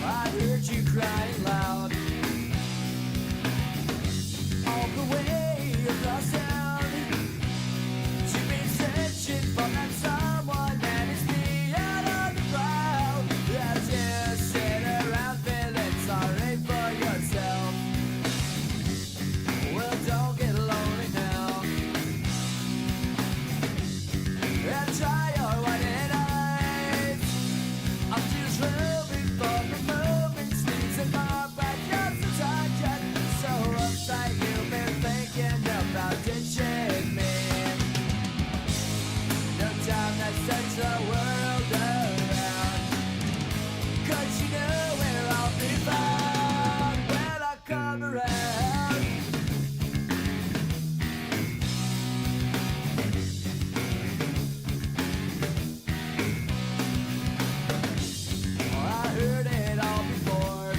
I heard you crying loud all the way across town. You've been searching for that someone that is beyond all the crowd. As you sit around feeling sorry for yourself. Well, don't get lonely now. And try your white eyes. I'm just hoping for the moment sleeps in my back. Just a touch, so uptight you've been thinking about ditching me. No time to search the world around, 'cause you know where I'll be found when I come around. I heard it all before.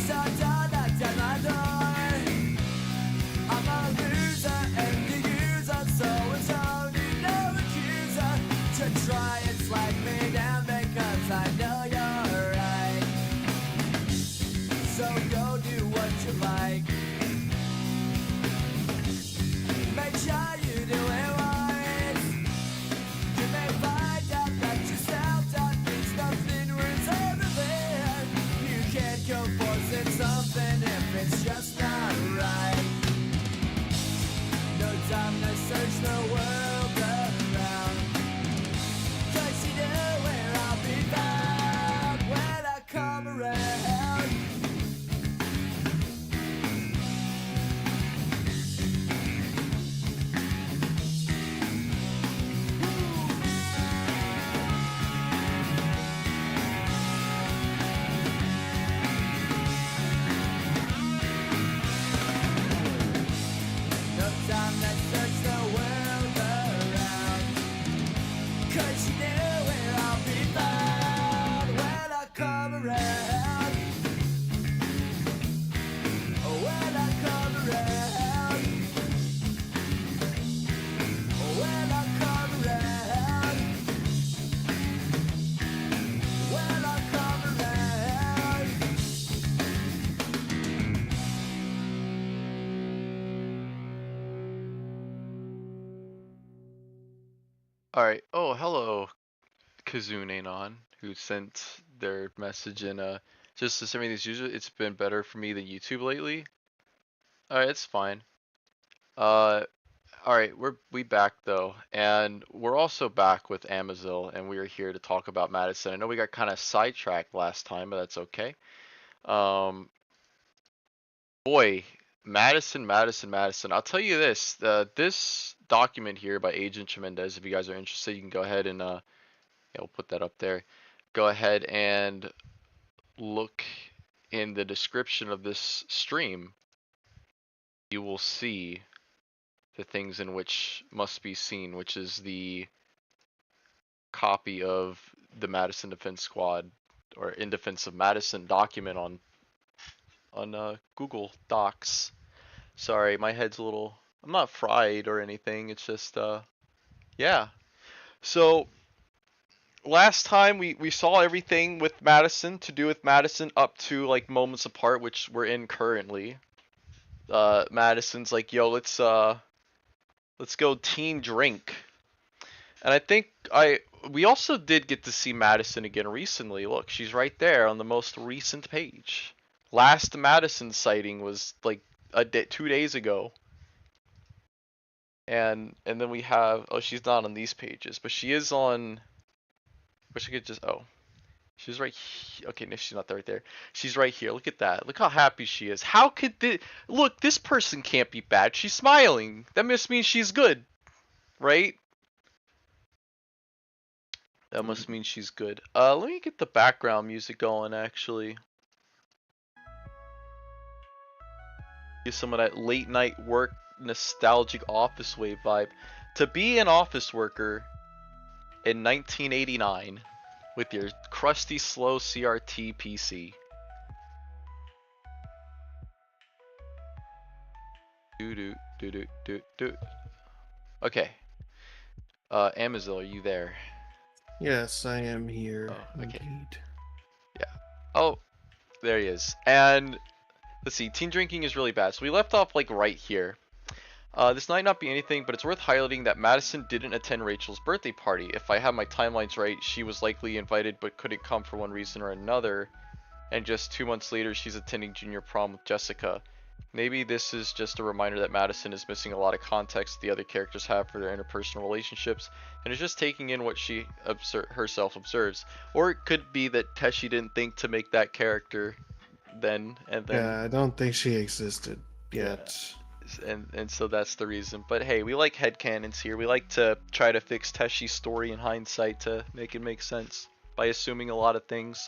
So don't knock down my door. I'm a loser and the user, so it's only no accuser to try and slag me down because I know you're right. So go do what you like. Make sure you do it wise. You may find out that yourself that means nothing worth everything. You can't go forcing something if it's just not right. No time to search the world around, 'cause you know where I'll be found when I come around. No time to search the world around, 'cause you know where I'll be found when I come around. When I come around. When I come around. When I come around. Alright. Oh, hello, Kazunenon, who sent their message in just as everything as usual. It's been better for me than YouTube lately. Alright, it's fine. Alright, we back though, and we're also back with Amazil, and we are here to talk about Madison. I know we got kind of sidetracked last time, but that's okay. Boy, Madison, Madison, Madison. I'll tell you this, this document here by Agent Tremendez, if you guys are interested, you can go ahead and yeah, we'll put that up there. Go ahead and look in the description of this stream. You will see the things in which must be seen, which is the copy of the Madison Defense Squad or In Defense of Madison document on Google Docs. Sorry, my head's a little, I'm not fried or anything, it's just yeah. So last time we saw everything with Madison, to do with Madison, up to like moments apart, which we're in currently. Madison's like, yo, let's go team drink. And I think we also did get to see Madison again recently. Look, she's right there on the most recent page. Last Madison sighting was like 2 days ago. And then we have, oh, she's not on these pages, but she is on, wish I could just, oh, she's right here. Okay, no, she's not right there. She's right here. Look at that. Look how happy she is. How could this, look, this person can't be bad. She's smiling. That must mean she's good, right? That must mean she's good. Let me get the background music going, actually. Get some of that late night work nostalgic office wave vibe. To be an office worker in 1989, with your crusty, slow CRT PC. Do do do do do do. Okay. Amazil, are you there? Yes, I am here. Oh, okay. Indeed. Yeah. Oh, there he is. And let's see. Teen drinking is really bad. So we left off like right here. This might not be anything, but it's worth highlighting that Madison didn't attend Rachel's birthday party. If I have my timelines right, she was likely invited but couldn't come for one reason or another. And just 2 months later, she's attending junior prom with Jessica. Maybe this is just a reminder that Madison is missing a lot of context the other characters have for their interpersonal relationships, and is just taking in what she herself observes. Or it could be that Teshi didn't think to make that character then, and then... Yeah, I don't think she existed yet. And so that's the reason. But hey, we like headcanons here. We like to try to fix Teshi's story in hindsight to make it make sense by assuming a lot of things.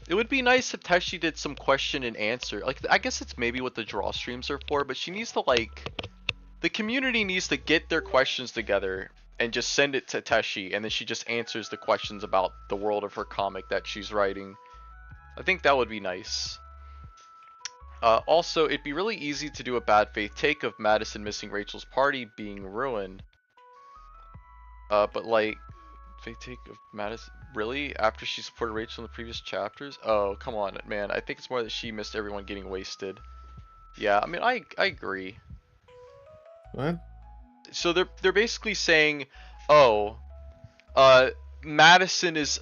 It would be nice if Teshi did some question and answer. Like, I guess it's maybe what the draw streams are for, but she needs to, like... The community needs to get their questions together and just send it to Teshi, and then she just answers the questions about the world of her comic that she's writing. I think that would be nice. Also, it'd be really easy to do a bad faith take of Madison missing Rachel's party being ruined. But like... Fake take of Madison, really? After she supported Rachel in the previous chapters? Oh, come on, man. I think it's more that she missed everyone getting wasted. Yeah, I mean, I agree. What? So they're basically saying, oh, Madison is...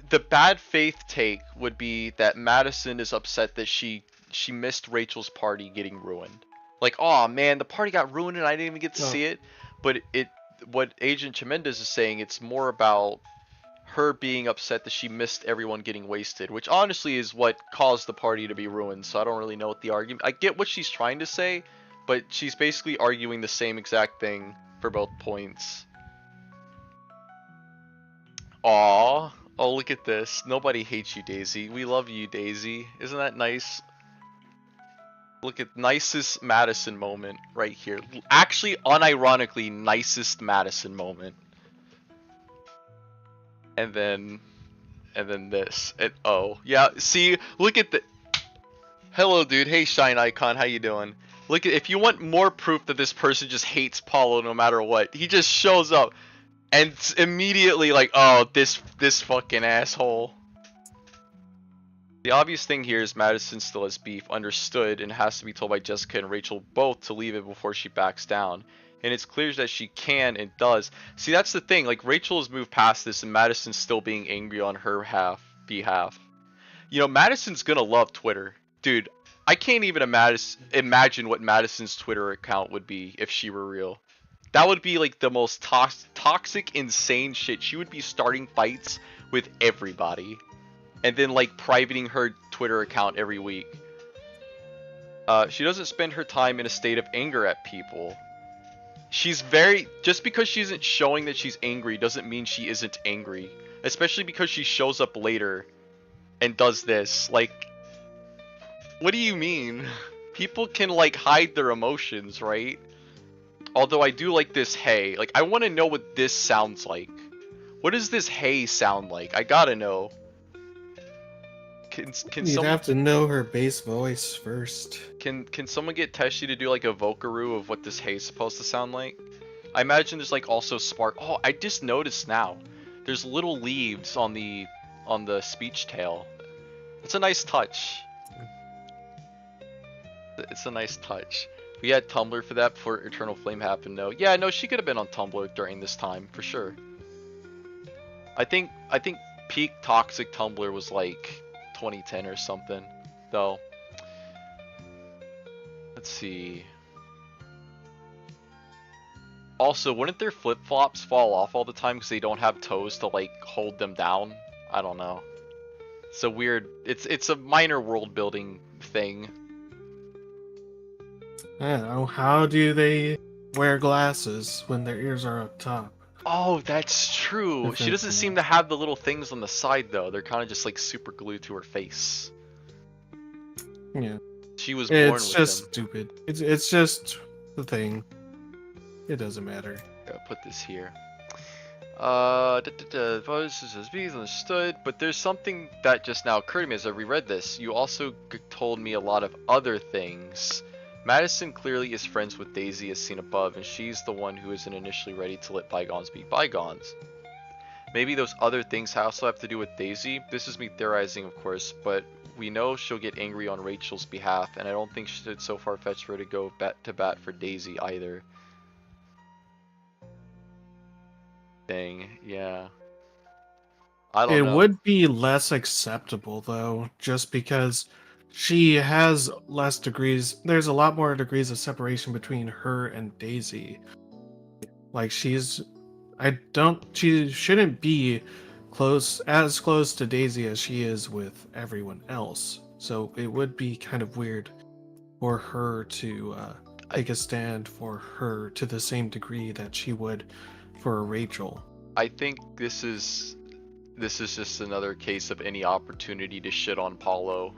The bad faith take would be that Madison is upset that she missed Rachel's party getting ruined. Like, oh man, the party got ruined and I didn't even get to see it. But what Agent Chimendez is saying, it's more about her being upset that she missed everyone getting wasted, which honestly is what caused the party to be ruined. So I don't really know what the argument... I get what she's trying to say, but she's basically arguing the same exact thing for both points. Aww. Oh, look at this. Nobody hates you, Daisy. We love you, Daisy. Isn't that nice? Look at nicest Madison moment right here. Actually, unironically, nicest Madison moment. And then this. And oh, yeah. See, look at the. Hello, dude. Hey, Shine Icon. How you doing? Look at, if you want more proof that this person just hates Paulo no matter what, he just shows up and immediately like, oh, this fucking asshole. The obvious thing here is Madison still has beef, understood, and has to be told by Jessica and Rachel both to leave it before she backs down. And it's clear that she can and does. See, that's the thing. Like, Rachel has moved past this, and Madison's still being angry on her behalf. You know, Madison's gonna love Twitter. Dude, I can't even imagine what Madison's Twitter account would be if she were real. That would be, like, the most toxic, insane shit. She would be starting fights with everybody. And then, like, privating her Twitter account every week. She doesn't spend her time in a state of anger at people. She's just because she isn't showing that she's angry doesn't mean she isn't angry. Especially because she shows up later and does this. Like, what do you mean? People can, like, hide their emotions, right? Although I do like this hey. Like, I want to know what this sounds like. What does this hey sound like? I gotta know. Can You'd someone have to know her bass voice first. can someone get Teshi to do like a vocaroo of what this hey is supposed to sound like? I imagine there's like also spark. Oh, I just noticed now. There's little leaves on the speech tail. It's a nice touch. It's a nice touch. We had Tumblr for that before Eternal Flame happened. No, yeah, no, she could have been on Tumblr during this time for sure. I think peak toxic Tumblr was like 2010 or something, though. Let's see. Also, wouldn't their flip-flops fall off all the time because they don't have toes to like hold them down? I don't know. It's a weird. It's a minor world building thing. I don't know. How do they wear glasses when their ears are up top? Oh, that's true. She doesn't seem to have the little things on the side though. They're kind of just like super glued to her face. Yeah. She was born with them. It's just stupid. It's just the thing. It doesn't matter. Gotta put this here. This is being understood, but there's something that just now occurred to me as I reread this. You also told me a lot of other things. Madison clearly is friends with Daisy as seen above, and she's the one who isn't initially ready to let bygones be bygones. Maybe those other things also have to do with Daisy. This is me theorizing, of course, but we know she'll get angry on Rachel's behalf, and I don't think it's so far-fetched for her to go bat for Daisy either. Dang, yeah. I don't It know. would be less acceptable though, just because she has less degrees. There's a lot more degrees of separation between her and Daisy. Like she shouldn't be as close to Daisy as she is with everyone else. So it would be kind of weird for her to I, take a stand for her to the same degree that she would for Rachel. I think this is just another case of any opportunity to shit on Paulo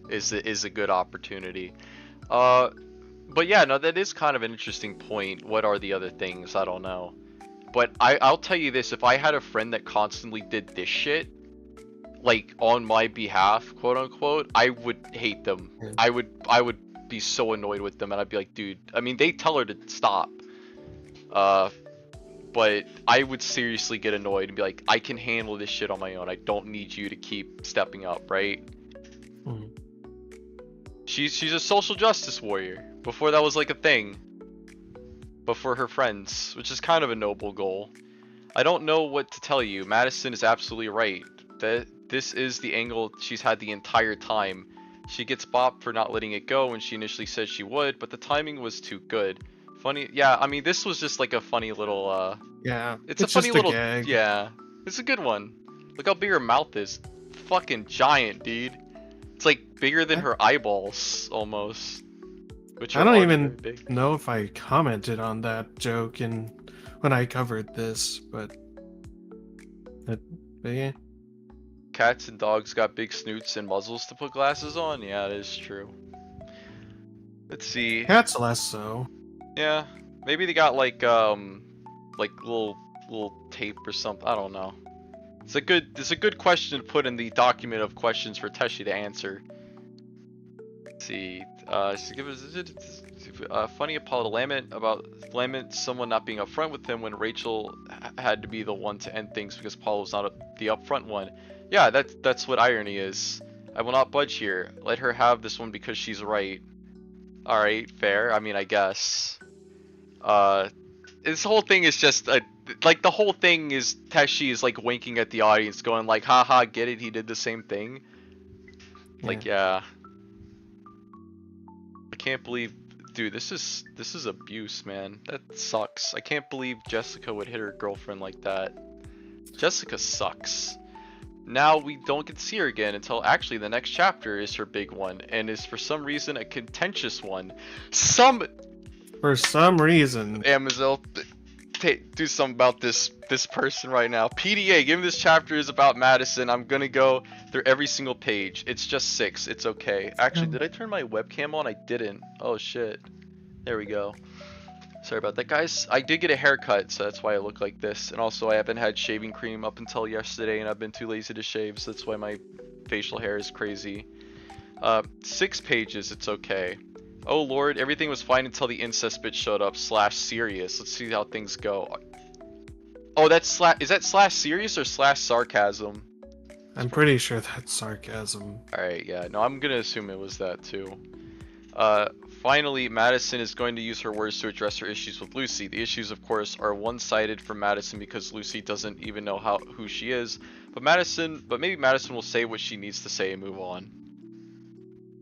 is a good opportunity. But yeah, no, that is kind of an interesting point. What are the other things? I don't know. But I'll tell you this, if I had a friend that constantly did this shit, like on my behalf, quote unquote, I would hate them. Yeah. I would be so annoyed with them, and I'd be like, dude, I mean, they tell her to stop. But I would seriously get annoyed and be like, I can handle this shit on my own. I don't need you to keep stepping up, right? Mhm. She's a social justice warrior. Before that was like a thing. But for her friends, which is kind of a noble goal. I don't know what to tell you. Madison is absolutely right. That this is the angle she's had the entire time. She gets bopped for not letting it go when she initially said she would, but the timing was too good. Funny, yeah, I mean, this was just like a funny little, Yeah, it's a funny just a little, gag. yeah, it's a good one. Look how big her mouth is. Fucking giant, dude. It's like bigger than her eyeballs, almost. Which I are don't already even very big. know if I commented on that joke when I covered this, but yeah. Cats and dogs got big snoots and muzzles to put glasses on? Yeah, it is true. Let's see. Cats less so. Yeah, maybe they got like little tape or something. I don't know. It's a good question to put in the document of questions for Teshi to answer. Let's see. Give us funny Apollo lament someone not being upfront with him when Rachel had to be the one to end things because Paul was not the upfront one. Yeah, that's what irony is. I will not budge here. Let her have this one because she's right. All right, fair. I mean, I guess. This whole thing is just like the whole thing is Teshi is like winking at the audience, going like, "Haha, get it? He did the same thing." Like, yeah. I can't believe, dude, this is abuse, man. That sucks. I can't believe Jessica would hit her girlfriend like that. Jessica sucks. Now we don't get to see her again until actually the next chapter is her big one, and is for some reason a contentious one. For some reason. Amazil, do something about this person right now. PDA, give me this chapter is about Madison. I'm gonna go through every single page. It's just 6. It's okay. Actually, did I turn my webcam on? I didn't. Oh shit. There we go. Sorry about that, guys. I did get a haircut, so that's why I look like this. And also, I haven't had shaving cream up until yesterday, and I've been too lazy to shave, so that's why my facial hair is crazy. 6 pages. It's okay. Oh lord, everything was fine until the incest bitch showed up. /serious. Let's see how things go. Oh, is that /serious or /sarcasm? I'm pretty sure that's sarcasm. Alright, yeah. No, I'm gonna assume it was that too. Finally, Madison is going to use her words to address her issues with Lucy. The issues, of course, are one-sided for Madison because Lucy doesn't even know who she is. But maybe Madison will say what she needs to say and move on.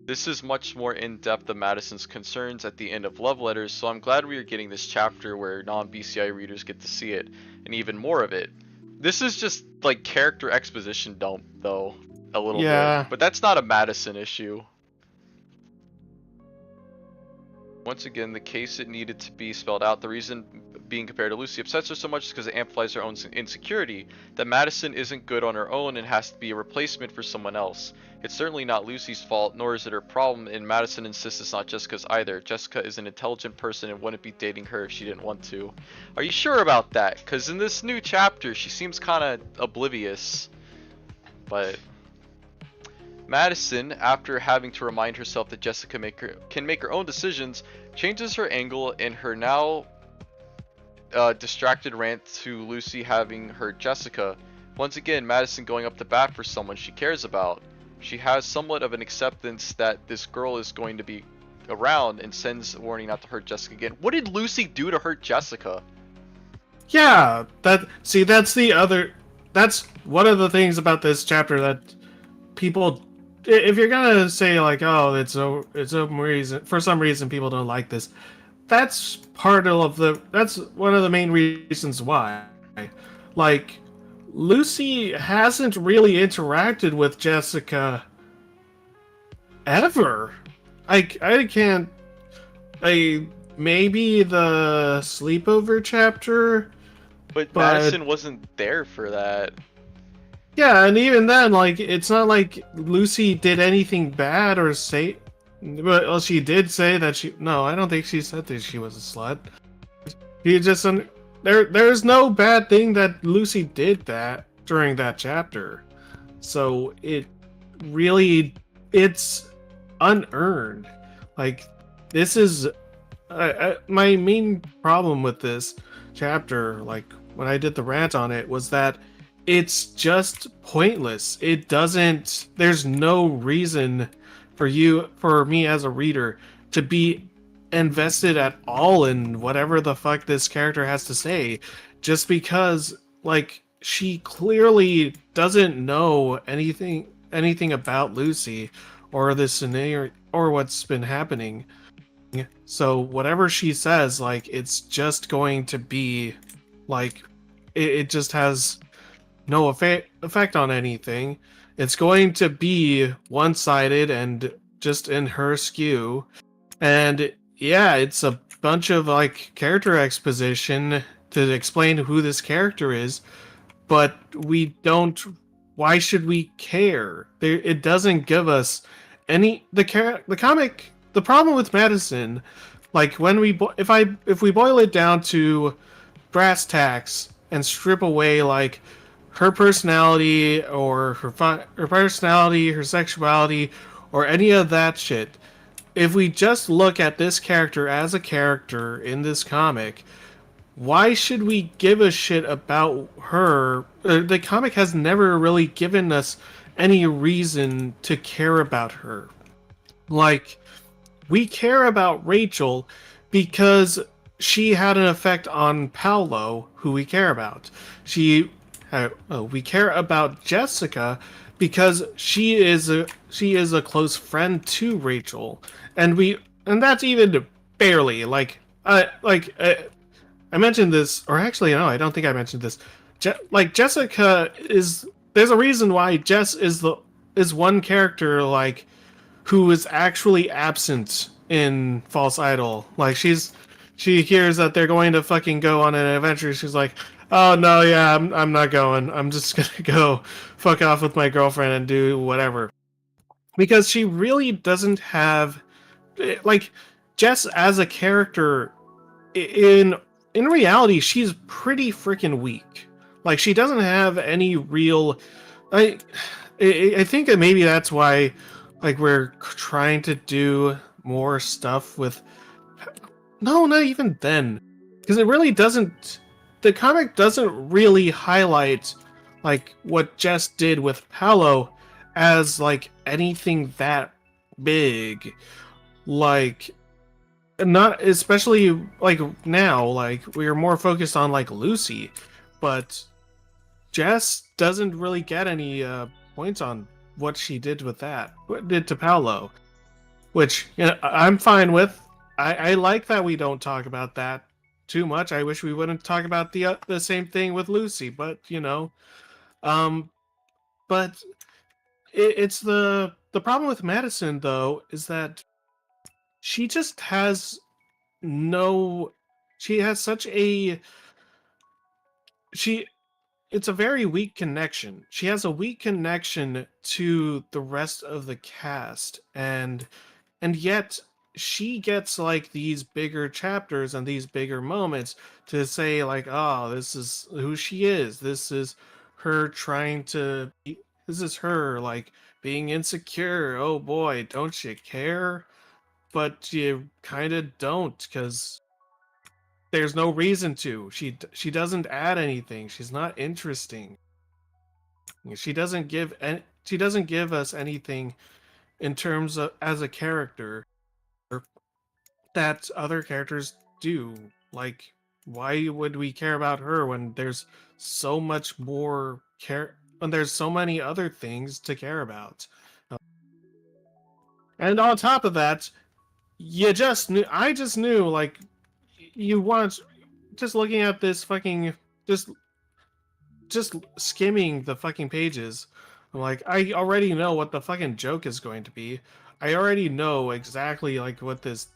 This is much more in-depth of Madison's concerns at the end of Love Letters, so I'm glad we are getting this chapter where non-BCI readers get to see it, and even more of it. This is just like character exposition dump, though, a little bit. But that's not a Madison issue. Once again, the case it needed to be spelled out. The reason being compared to Lucy upsets her so much is because it amplifies her own insecurity that Madison isn't good on her own and has to be a replacement for someone else. It's certainly not Lucy's fault, nor is it her problem, and Madison insists it's not Jessica's either. Jessica is an intelligent person and wouldn't be dating her if she didn't want to. Are you sure about that? Because in this new chapter, she seems kind of oblivious. But Madison, after having to remind herself that Jessica can make her own decisions, changes her angle in her now distracted rant to Lucy having hurt Jessica. Once again, Madison going up to bat for someone she cares about. She has somewhat of an acceptance that this girl is going to be around and sends a warning not to hurt Jessica again. What did Lucy do to hurt Jessica? Yeah, that's one of the things about this chapter that people, if you're gonna say like, oh, it's a reason, for some reason people don't like this, that's that's one of the main reasons why. Like, Lucy hasn't really interacted with Jessica ever. I can't. Maybe the sleepover chapter, but Madison wasn't there for that. Yeah, and even then, like, it's not like Lucy did anything bad or say. Well, she did say that she. No, I don't think she said that she was a slut. He just there's no bad thing that Lucy did that during that chapter, so it's unearned. Like, this is my main problem with this chapter. Like, when I did the rant on it, was that it's just pointless. It doesn't. There's no reason for me as a reader to be invested at all in whatever the fuck this character has to say, just because, like, she clearly doesn't know anything about Lucy or this scenario or what's been happening. So whatever she says, like, it's just going to be like, it just has no effect on anything. It's going to be one-sided and just in her skew. And yeah, it's a bunch of like character exposition to explain who this character is, but we don't. Why should we care? It doesn't give us any the comic. The problem with Madison, like, when if we boil it down to brass tacks and strip away like her personality or her sexuality, or any of that shit. If we just look at this character as a character in this comic, why should we give a shit about her? The comic has never really given us any reason to care about her. Like, we care about Rachel because she had an effect on Paolo, who we care about. We care about Jessica because she is a close friend to Rachel, and that's even barely like I mentioned this, or actually no, I don't think I mentioned this. Jessica is, there's a reason why Jess is one character like who is actually absent in False Idol. Like, she hears that they're going to fucking go on an adventure. She's like, oh no, yeah, I'm not going. I'm just gonna go fuck off with my girlfriend and do whatever. Because she really doesn't have, like, Jess as a character in reality, she's pretty freaking weak. Like, she doesn't have any real. I think that maybe that's why, like, we're trying to do more stuff with. No, not even then, because it really doesn't. The comic doesn't really highlight like what Jess did with Paolo as like anything that big. Like, not especially like now, like we're more focused on like Lucy, but Jess doesn't really get any points on what she did with that, what did to Paolo, which, you know, I'm fine with. I like that we don't talk about that too much. I wish we wouldn't talk about the same thing with Lucy, but you know, but it's the problem with Madison though is that she just has no she has such a she it's a very weak connection. She has a weak connection to the rest of the cast, and yet she gets like these bigger chapters and these bigger moments to say like, oh, this is who she is. This is her trying to this is her like being insecure. Oh boy, don't you care? But you kind of don't, because there's no reason to. She doesn't add anything. She's not interesting. She doesn't give us anything in terms of as a character that other characters do. Like, why would we care about her when there's so much more care when there's so many other things to care about? And on top of that, you just knew I just knew like you want just looking at this fucking just just skimming the fucking pages. I'm like, I already know what the fucking joke is going to be. I already know exactly like what this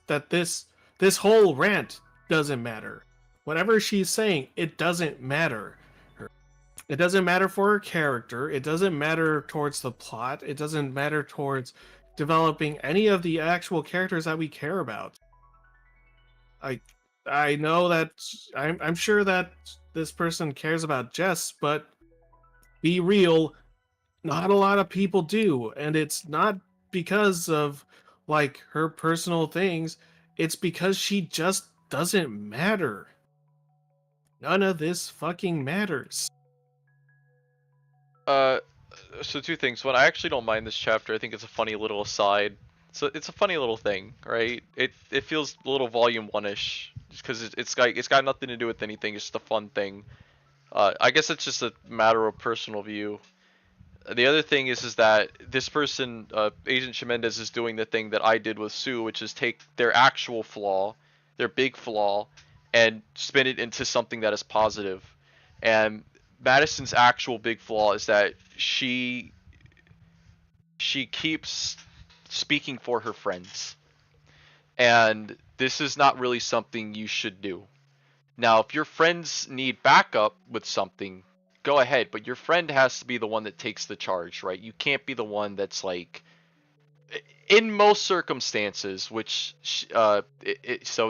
whole rant doesn't matter. Whatever she's saying, it doesn't matter. It doesn't matter for her character. It doesn't matter towards the plot. It doesn't matter towards developing any of the actual characters that we care about. I I know that I'm sure that this person cares about Jess, but be real, not a lot of people do, and it's not because of like her personal things. It's because she just doesn't matter. None of this fucking matters. Uh, so two things. One, I actually don't mind this chapter. I think it's a funny little aside. So it's a funny little thing, right? It feels a little volume one-ish, just because it's got nothing to do with anything. It's just a fun thing. I guess it's just a matter of personal view. The other thing is that this person, Agent Tremendez, is doing the thing that I did with Sue, which is take their actual flaw, their big flaw, and spin it into something that is positive. And Madison's actual big flaw is that she keeps speaking for her friends, and this is not really something you should do. Now, if your friends need backup with something, go ahead, but your friend has to be the one that takes the charge, right? You can't be the one that's like, in most circumstances, which, so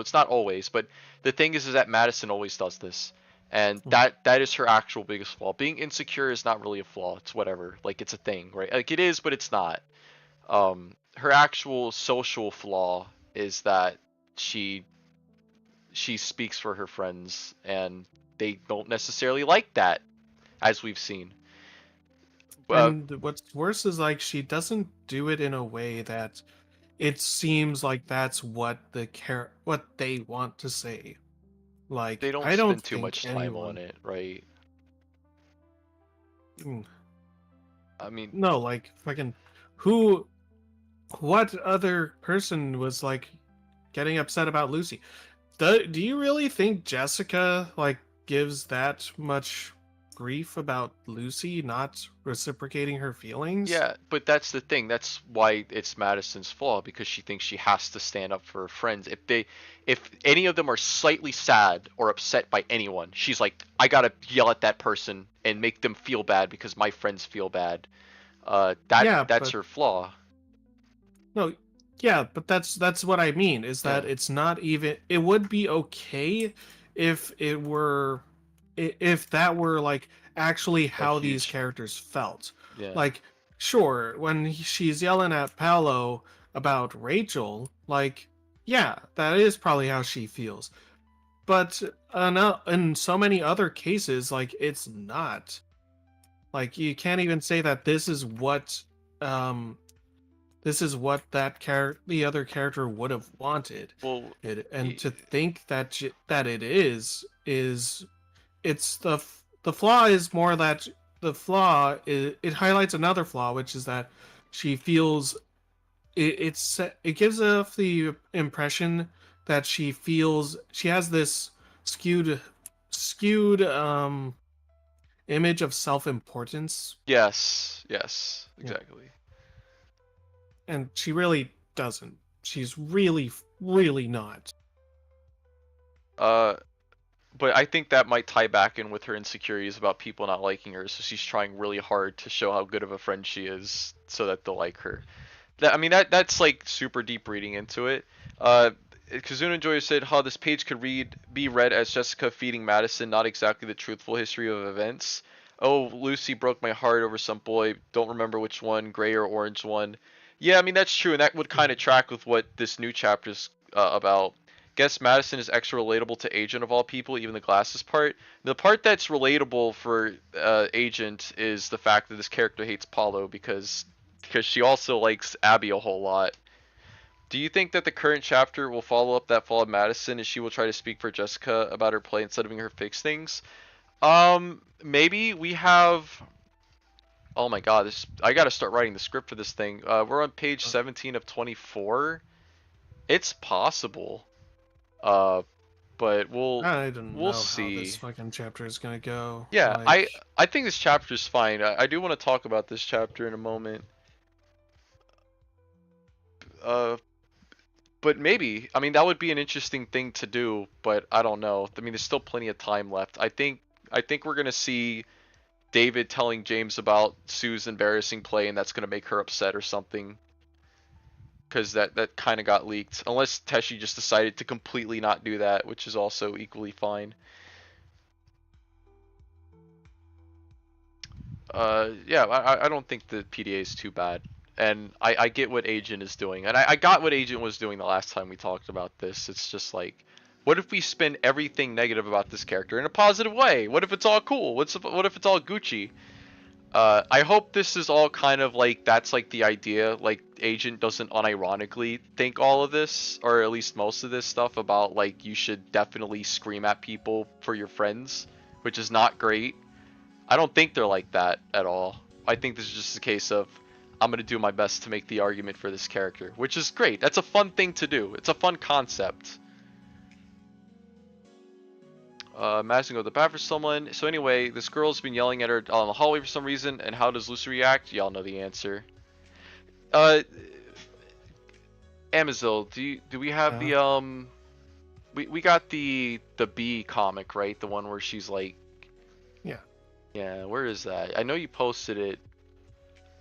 it's not always, but the thing is that Madison always does this. And that is her actual biggest flaw. Being insecure is not really a flaw. It's whatever. Like, it's a thing, right? Like, it is, but it's not. Her actual social flaw is that she speaks for her friends, and they don't necessarily like that, as we've seen. And what's worse is like she doesn't do it in a way that it seems like that's what they want to say. Like They don't I don't spend too think much time on anyone. it, right? Mm, I mean, no, like fucking who? What other person was like getting upset about Lucy? Do you really think Jessica like gives that much grief about Lucy not reciprocating her feelings? yeah, but that's the thing. That's why it's Madison's flaw, because she thinks she has to stand up for her friends. If any of them are slightly sad or upset by anyone, she's like, I gotta yell at that person and make them feel bad because my friends feel bad. Yeah, That's but her flaw. no, yeah, but that's what I mean is Yeah, that it's not even. It would be okay if if that were like actually a how these huge, characters felt. yeah. Like, sure, when she's yelling at Paolo about Rachel, like, yeah, that is probably how she feels. But no, in so many other cases, like, it's not. Like, you can't even say that um this is what the other character would have wanted. Well, And y- to think that that it is it's the flaw is more that the flaw is, it highlights another flaw, which is that she feels it gives off the impression that she has this skewed image of self-importance. yes, Yeah, exactly. and she really doesn't. She's really not. Uh, but I think that might tie back in with her insecurities about people not liking her, so she's trying really hard to show how good of a friend she is so that they'll like her. I mean that's like super deep reading into it. Uh, Kazuna Joy said, "Huh, this page could be read as Jessica feeding Madison, not exactly the truthful history of events. Oh, Lucy broke my heart over some boy. Don't remember which one, gray or orange one. Yeah, I mean that's true, and that would kind of track with what this new chapter's about. Guess Madison is extra relatable to Agent of all people, even the glasses part. The part that's relatable for Agent is the fact that this character hates Paulo because she also likes Abby a whole lot. Do you think that the current chapter will follow up that fall of Madison as she will try to speak for Jessica about her play instead of having her fix things? Maybe we have. Oh my God, this I gotta start writing the script for this thing. We're on page 17 of 24. It's possible. Uh, but I don't we'll know how this see. fucking chapter is gonna go. Yeah, I Like, I think this chapter is fine. I do want to talk about this chapter in a moment. Uh, but maybe. I mean, that would be an interesting thing to do, but I don't know. I mean, there's still plenty of time left. I think we're gonna see David telling James about Sue's embarrassing play, and that's gonna make her upset or something. Because that kind of got leaked. Unless Teshi just decided to completely not do that, which is also equally fine. Yeah, I don't think the PDA is too bad. And I get what Agent is doing. And I got what Agent was doing the last time we talked about this. It's just like, what if we spin everything negative about this character in a positive way? What if it's all cool? What if it's all Gucci? I hope this is all kind of like, that's like the idea. Like, Agent doesn't unironically think all of this, or at least most of this stuff about, like, you should definitely scream at people for your friends, which is not great. I don't think they're like that at all. I think this is just a case of, I'm going to do my best to make the argument for this character, which is great. That's a fun thing to do. It's a fun concept. Madison go to the bat for someone. So anyway, this girl's been yelling at her on the hallway for some reason, and how does Lucy react? Y'all know the answer. Uh, Amazil, do we have uh, the we got the B comic, right? The one where she's like, yeah, yeah, where is that? I know you posted it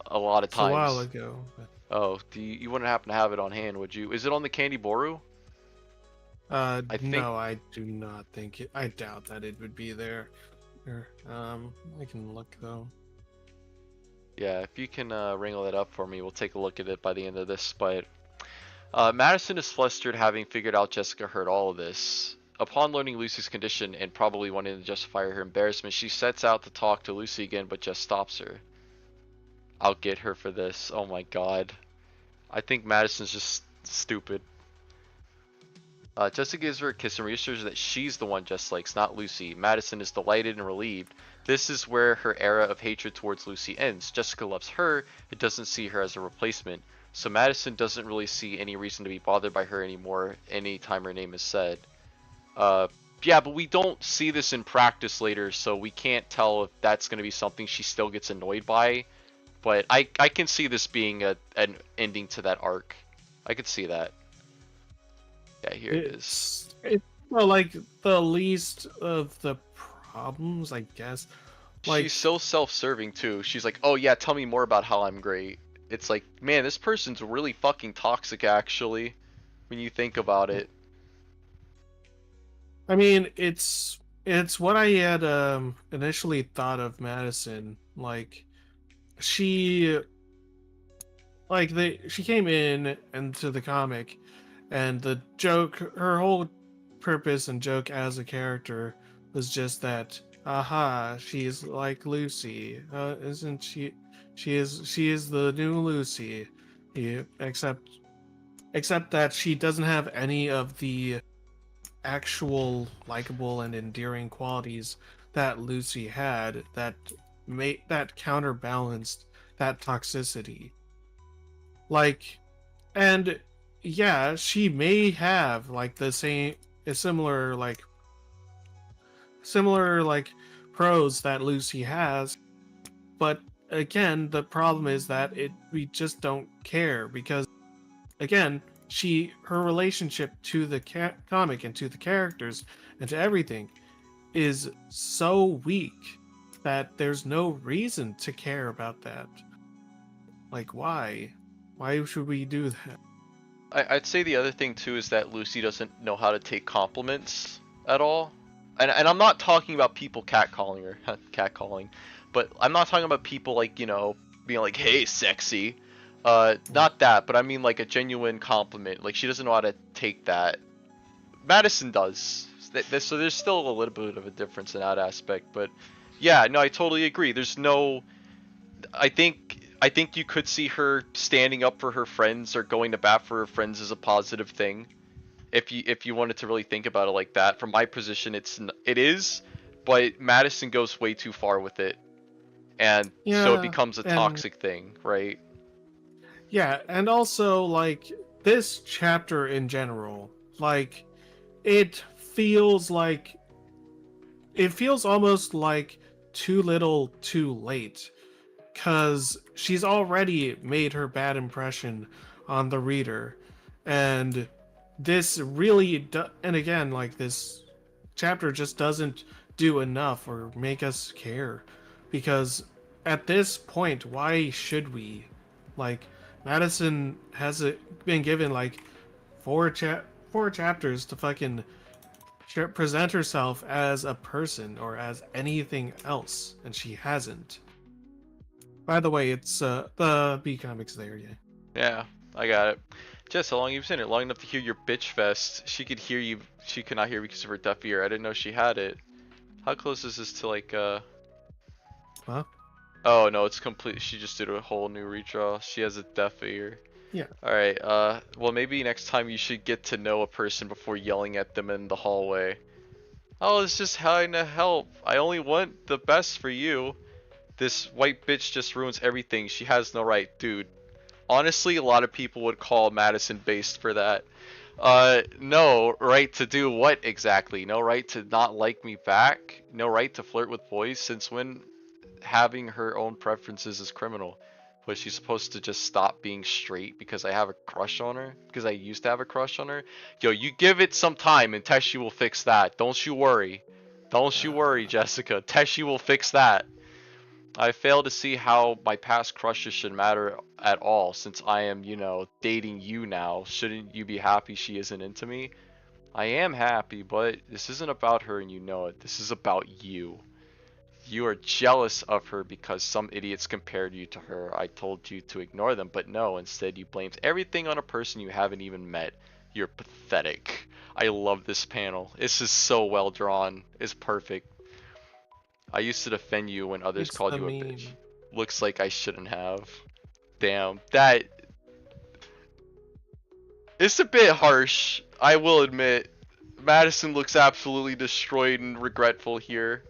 a lot of it's a while times. ago. But, Oh, you wouldn't happen to have it on hand, would you? Is it on the Candy Boru? I think. no, I do not think it. I doubt that it would be there. Here, I can look though. Yeah, if you can wrangle that up for me, we'll take a look at it by the end of this. But Madison is flustered, having figured out Jessica heard all of this. Upon learning Lucy's condition and probably wanting to justify her embarrassment, she sets out to talk to Lucy again, but just stops her. I'll get her for this. Oh my God. I think Madison's just stupid. Jessica gives her a kiss and reassures her that she's the one Jess likes, not Lucy. Madison is delighted and relieved. This is where her era of hatred towards Lucy ends. Jessica loves her, it doesn't see her as a replacement. So Madison doesn't really see any reason to be bothered by her anymore anytime her name is said. Uh, yeah, but we don't see this in practice later, so we can't tell if that's going to be something she still gets annoyed by. But I can see this being an ending to that arc. I could see that. Yeah, here it is. It's well, like the least of the problems, I guess. Like, She's so self-serving too. She's like, "Oh yeah, tell me more about how I'm great." It's like, man, this person's really fucking toxic actually, when you think about it. I mean, it's what I had initially thought of Madison. Like, she she came in into the comic, and the joke, her whole purpose and joke as a character was just that, aha, she's like Lucy, isn't she? She is the new Lucy. Except that she doesn't have any of the actual likable and endearing qualities that Lucy had that counterbalanced that toxicity. Like, and yeah, she may have like the same a similar like pros that Lucy has, but again, the problem is that we just don't care because again, her relationship to the comic and to the characters and to everything is so weak that there's no reason to care about that. Like, why? Why should we do that? I'd say the other thing too is that Lucy doesn't know how to take compliments at all. And I'm not talking about people catcalling her, catcalling, but I'm not talking about people like, you know, being like, hey, sexy. Not that, but I mean like a genuine compliment. Like she doesn't know how to take that. Madison does. So there's still a little bit of a difference in that aspect, but yeah, no, I totally agree. There's no, I think you could see her standing up for her friends or going to bat for her friends as a positive thing. If you wanted to really think about it like that, from my position, it is, but Madison goes way too far with it, and so it Yeah, becomes a and toxic thing, right? yeah, and also like this chapter in general, like it feels like it feels almost like too little, too late, because she's already made her bad impression on the reader, and this really and again, like this chapter just doesn't do enough or make us care, because at this point, why should we? Like, Madison has been given like four chapters to fucking present herself as a person or as anything else, and she hasn't. By the way, it's the B comics there, yeah. Yeah, I got it. Jess, how long you've seen it? Long enough to hear your bitch fest. She could hear you. She could not hear because of her deaf ear. I didn't know she had it. How close is this to like Huh? Oh no, it's complete. She just did a whole new redraw. She has a deaf ear. Yeah. Alright, well maybe next time you should get to know a person before yelling at them in the hallway. Oh, it's just trying to help. I only want the best for you. This white bitch just ruins everything. She has no right. Dude, honestly, a lot of people would call Madison based for that. No right to do what exactly? No right to not like me back? No right to flirt with boys? Since when having her own preferences is criminal? Was she supposed to just stop being straight because I have a crush on her? Because I used to have a crush on her? Yo, you give it some time and Teshi will fix that. Don't you worry. Don't you worry, Jessica. Teshi will fix that. I fail to see how my past crushes should matter at all, since I am, you know, dating you now. Shouldn't you be happy she isn't into me? I am happy, but this isn't about her and you know it. This is about you. You are jealous of her because some idiots compared you to her. I told you to ignore them, but no, instead you blamed everything on a person you haven't even met. You're pathetic. I love this panel. This is so well drawn. It's perfect. I used to defend you when others It's called the you a bitch. meme. Looks like I shouldn't have. Damn, that... It's a bit harsh, I will admit. Madison looks absolutely destroyed and regretful here.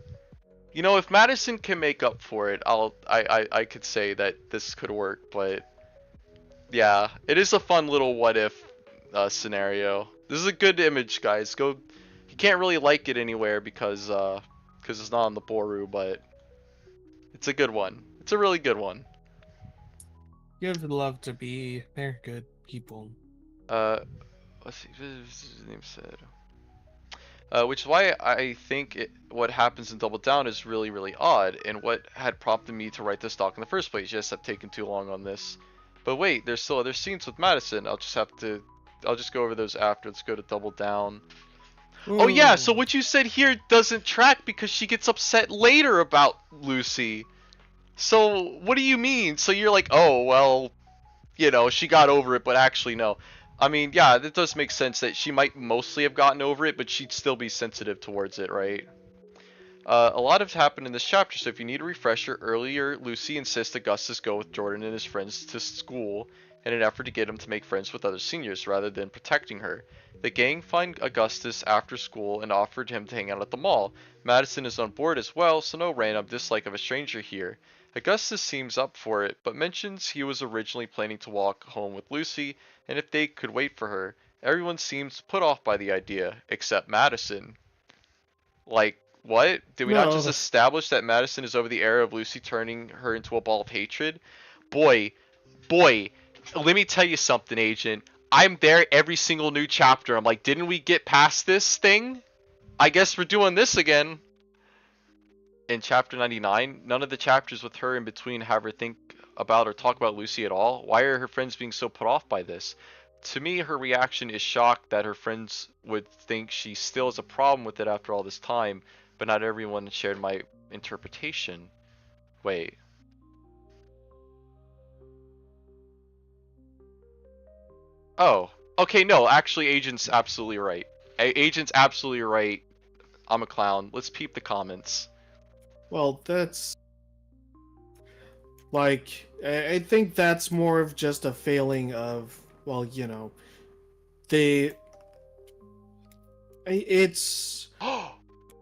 You know, if Madison can make up for it, I could say that this could work, but yeah, it is a fun little what if scenario. This is a good image, guys. Go, you can't really like it anywhere because it's not on the Boru, but it's a good one. It's a really good one. Give love to be. They're good people. Uh, let's see, what is his name said. Which is why I think what happens in Double Down is really, really odd, and what had prompted me to write this doc in the first place. Yes, I've taken too long on this. But wait, there's still other scenes with Madison. I'll just go over those after. Let's go to Double Down. Oh yeah, so what you said here doesn't track because she gets upset later about Lucy. So what do you mean? So you're like, oh, well, you know, she got over it, but actually no. I mean, yeah, that does make sense that she might mostly have gotten over it, but she'd still be sensitive towards it, right? A lot has happened in this chapter, so if you need a refresher, earlier Lucy insists Augustus go with Jordan and his friends to school in an effort to get him to make friends with other seniors rather than protecting her. The gang find Augustus after school and offered him to hang out at the mall. Madison is on board as well, so no random dislike of a stranger here. Augustus seems up for it, but mentions he was originally planning to walk home with Lucy, and if they could wait for her. Everyone seems put off by the idea, except Madison. Like, what? Did we not just No. establish that Madison is over the era of Lucy turning her into a ball of hatred? Boy, boy, let me tell you something, Agent. I'm there every single new chapter. I'm like, didn't we get past this thing? I guess we're doing this again. In chapter 99, none of the chapters with her in between have her think about or talk about Lucy at all. Why are her friends being so put off by this? To me, her reaction is shocked that her friends would think she still has a problem with it after all this time, but not everyone shared my interpretation. Wait. Oh. Okay, no, actually, Agent's absolutely right. Agent's absolutely right. I'm a clown. Let's peep the comments. Well, that's like I think that's more of just a failing of, well, you know, they it's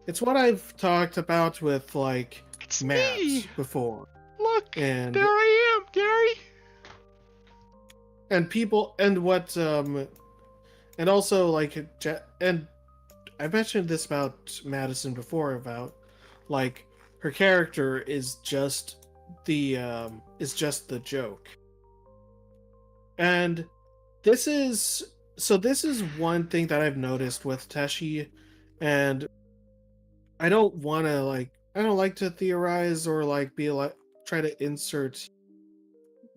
it's what I've talked about with like It's maps me! before. Look! And There I am, Gary! and people and what and also like and I mentioned this about Madison before, about like her character is just the joke. And this is one thing that I've noticed with Teshi, and I don't want to I don't like to theorize or like be like try to insert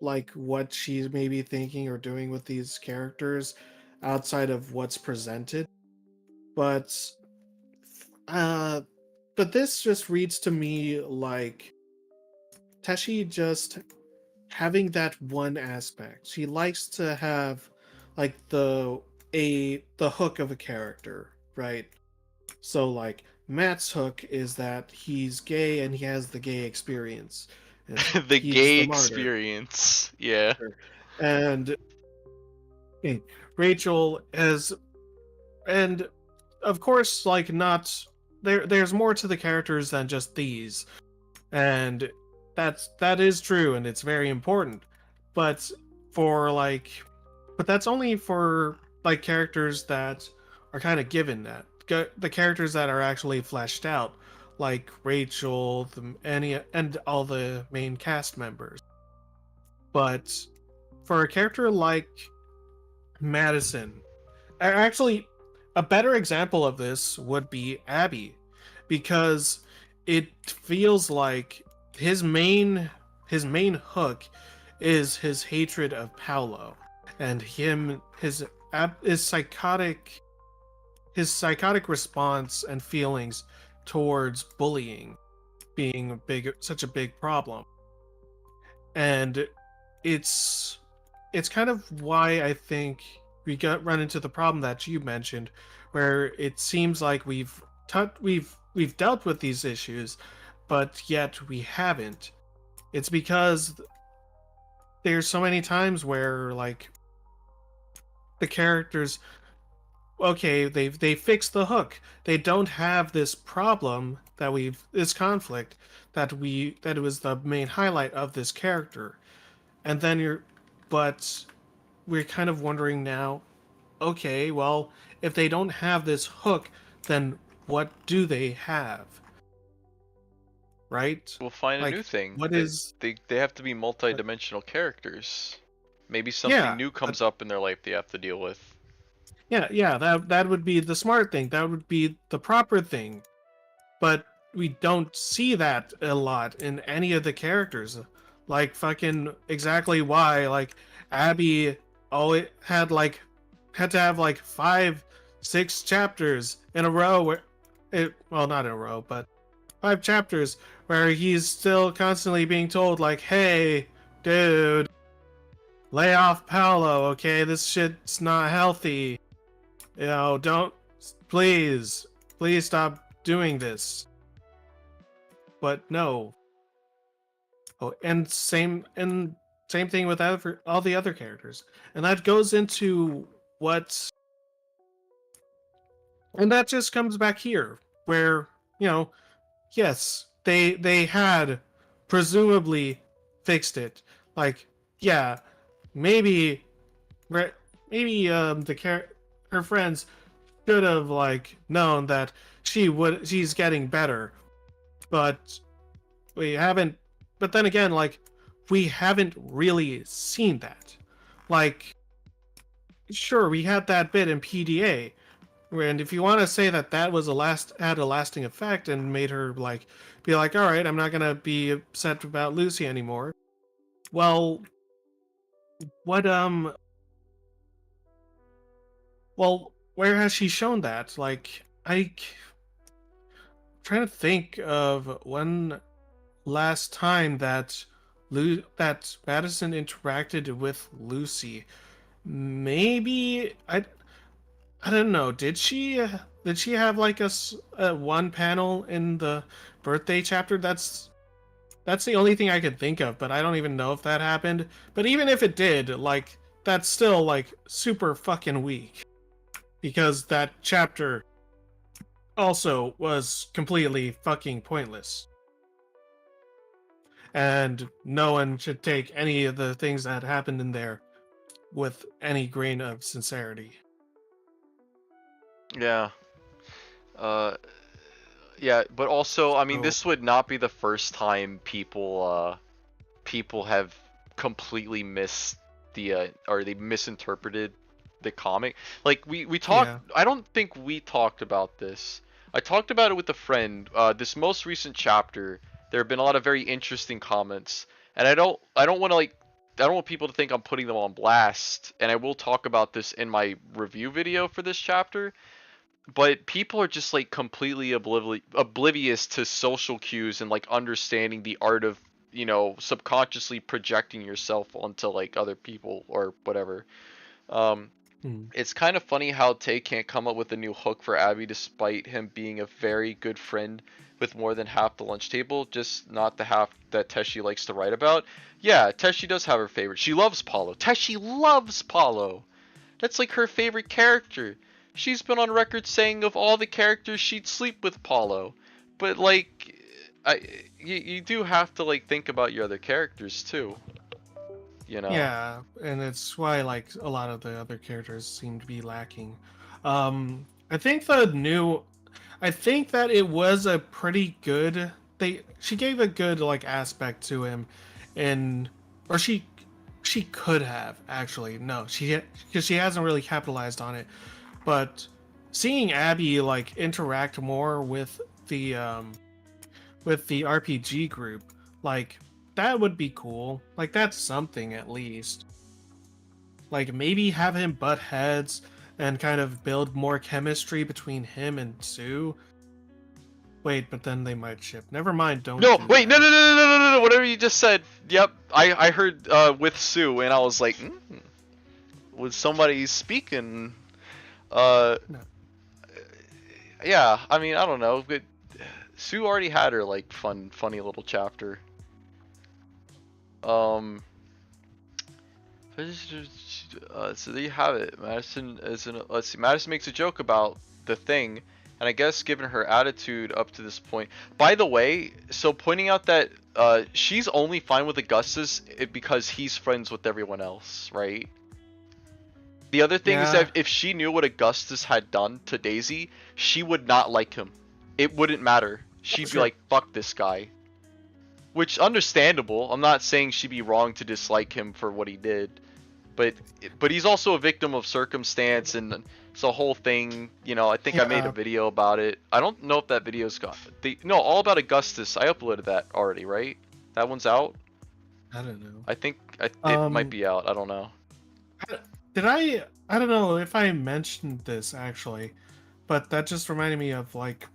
like what she's maybe thinking or doing with these characters outside of what's presented. But uh but this just reads to me like Teshi just having that one aspect. She likes to have like the hook of a character, right? So like Matt's hook is that he's gay and he has the gay experience. And The he's gay the martyr. experience. Yeah. And Rachel has, and of course, like not there's more to the characters than just these. And that is true and it's very important. But for like but that's only for like characters that are kind of given that. The characters that are actually fleshed out, like Rachel, and all the main cast members. But for a character like Madison, actually, a better example of this would be Abby, because it feels like his main hook is his hatred of Paolo, and his psychotic response and feelings towards bullying being such a big problem. And it's kind of why I think we run into the problem that you mentioned, where it seems like we've dealt with these issues, but yet we haven't. It's because there's so many times where like the characters, okay, they fix the hook. They don't have this problem this conflict that it was the main highlight of this character. And then but we're kind of wondering now, okay, well, if they don't have this hook, then what do they have? Right? We'll find a Like, new thing. what is They have to be multi-dimensional characters. Maybe something yeah, new comes up in their life they have to deal with. yeah, that would be the smart thing. That would be the proper thing. But we don't see that a lot in any of the characters. Like fucking exactly why like Abby always had to have like 5-6 chapters in a row where well, not in a row, but 5 chapters where he's still constantly being told like, hey dude, lay off Paolo, okay? This shit's not healthy. You know, don't, please stop doing this. But no. Oh, and same thing with all the other characters. And that goes into and that just comes back here where, you know, yes, they had presumably fixed it. Like, yeah, maybe her friends should have like known that she's getting better, but we haven't. But then again, like, we haven't really seen that. Like, sure, we had that bit in PDA And if you want to say that that was had a lasting effect and made her like be like, all right, I'm not gonna be upset about Lucy anymore. Well, what well, where has she shown that? Like, trying to think of when last time that that Madison interacted with Lucy. Maybe I don't know. Did she have like a one panel in the birthday chapter? That's the only thing I could think of, but I don't even know if that happened. But even if it did, like that's still like super fucking weak because that chapter also was completely fucking pointless. And no one should take any of the things that happened in there with any grain of sincerity. Yeah. Uh, yeah, but also, I mean, So, this would not be the first time people have completely missed or they misinterpreted the comic. Like we talked, yeah. I don't think we talked about this. I talked about it with a friend. This most recent chapter, there have been a lot of very interesting comments, and I don't want to like. I don't want people to think I'm putting them on blast, and I will talk about this in my review video for this chapter, but people are just like completely oblivious to social cues and like understanding the art of, subconsciously projecting yourself onto like other people or whatever. um Hmm. it's kind of funny how Tay can't come up with a new hook for Abby despite him being a very good friend with more than half the lunch table, just not the half that Teshi likes to write about. Yeah, Teshi does have her favorite. She loves Paulo. Teshi loves Paulo. That's like her favorite character. She's been on record saying of all the characters she'd sleep with Paulo. But like, you do have to like think about your other characters too. You know. Yeah, and it's why like a lot of the other characters seem to be lacking. I think I think that it was a pretty good. She gave a good like aspect to him, and or she could have actually no because she hasn't really capitalized on it. But seeing Abby like interact more with the RPG group, like that would be cool. Like that's something at least. Like maybe have him butt heads and kind of build more chemistry between him and Sue. Wait, but then they might ship. Never mind, don't No, do wait, no, that. no, no, no, no, no, no, whatever you just said. Yep, I heard with Sue, and I was like, was somebody speaking? Uh, No. yeah, I mean, I don't know, but Sue already had her like funny little chapter. Um, so there you have it. Madison is in. Let's see. Madison makes a joke about the thing, and I guess given her attitude up to this point. By the way, so pointing out that she's only fine with Augustus because he's friends with everyone else, right? The other thing is Yeah, that if she knew what Augustus had done to Daisy, she would not like him. It wouldn't matter. She'd be sure. like, "Fuck this guy." Which understandable. I'm not saying she'd be wrong to dislike him for what he did, but he's also a victim of circumstance, and it's a whole thing. I think I made a Yeah, video about it. I don't know if that video's got no, all about Augustus. I uploaded that already, right? That one's out. I don't know. I think it might be out. I don't know. Did I? I don't know if I mentioned this actually, but that just reminded me of like,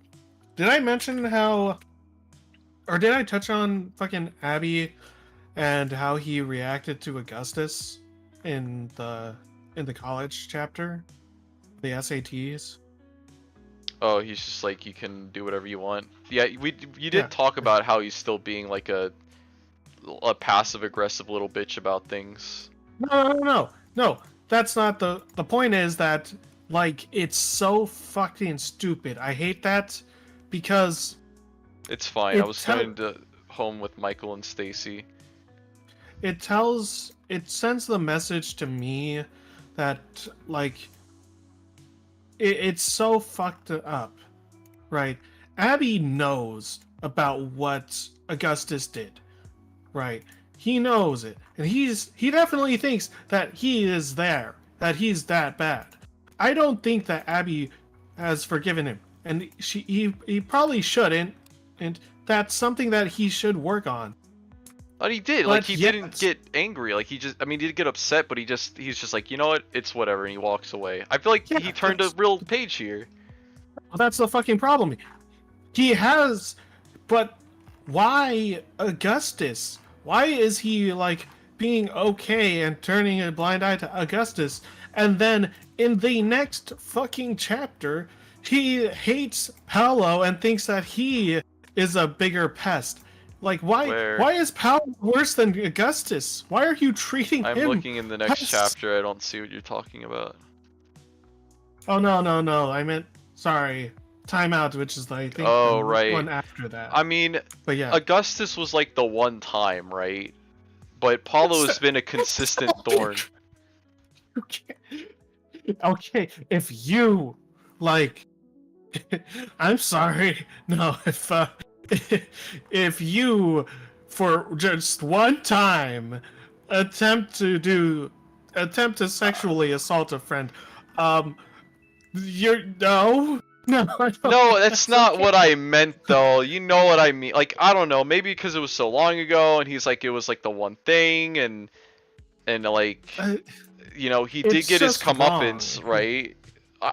did I mention how, or did I touch on fucking Abby and how he reacted to Augustus in the college chapter, the SATs? Oh, he's just like, you can do whatever you want. Yeah, you Yeah. did talk about how he's still being like a passive aggressive little bitch about things. No. That's not the point. Is that like it's so fucking stupid. I hate that because It's fine. I it was tell going to home with Michael and Stacy. it sends the message to me that like it's so fucked up, right? Abby knows about what Augustus did, right? He knows it, and he definitely thinks that he is there, that he's that bad. I don't think that Abby has forgiven him, and he probably shouldn't, and that's something that he should work on. But he did. Like But he yet, didn't get angry. Like he just. I mean, he did get upset, but he's just like, you know what? It's whatever, and he walks away. I feel like yeah, he turned a real page here. that's the fucking problem. He has, but why Augustus? Why is he like being okay and turning a blind eye to Augustus, and then in the next fucking chapter, he hates Paolo and thinks that he is a bigger pest? Like, Where why is Paolo worse than Augustus? Why are you treating I'm him? looking in the next pests? chapter, I don't see what you're talking about. Oh no! I meant sorry. Timeout, which is I think Oh, the right. one after that. I mean, But yeah, Augustus was like the one time, right? But Paulo has been a consistent thorn. Okay. Okay, if you like, I'm sorry. No, if you for just one time attempt to sexually assault a friend, you're no. No, I don't No, think that's not okay. what I meant though. You know what I mean. Like, I don't know, maybe because it was so long ago and he's like it was like the one thing and like you know, he did It's get his just wrong. comeuppance, right?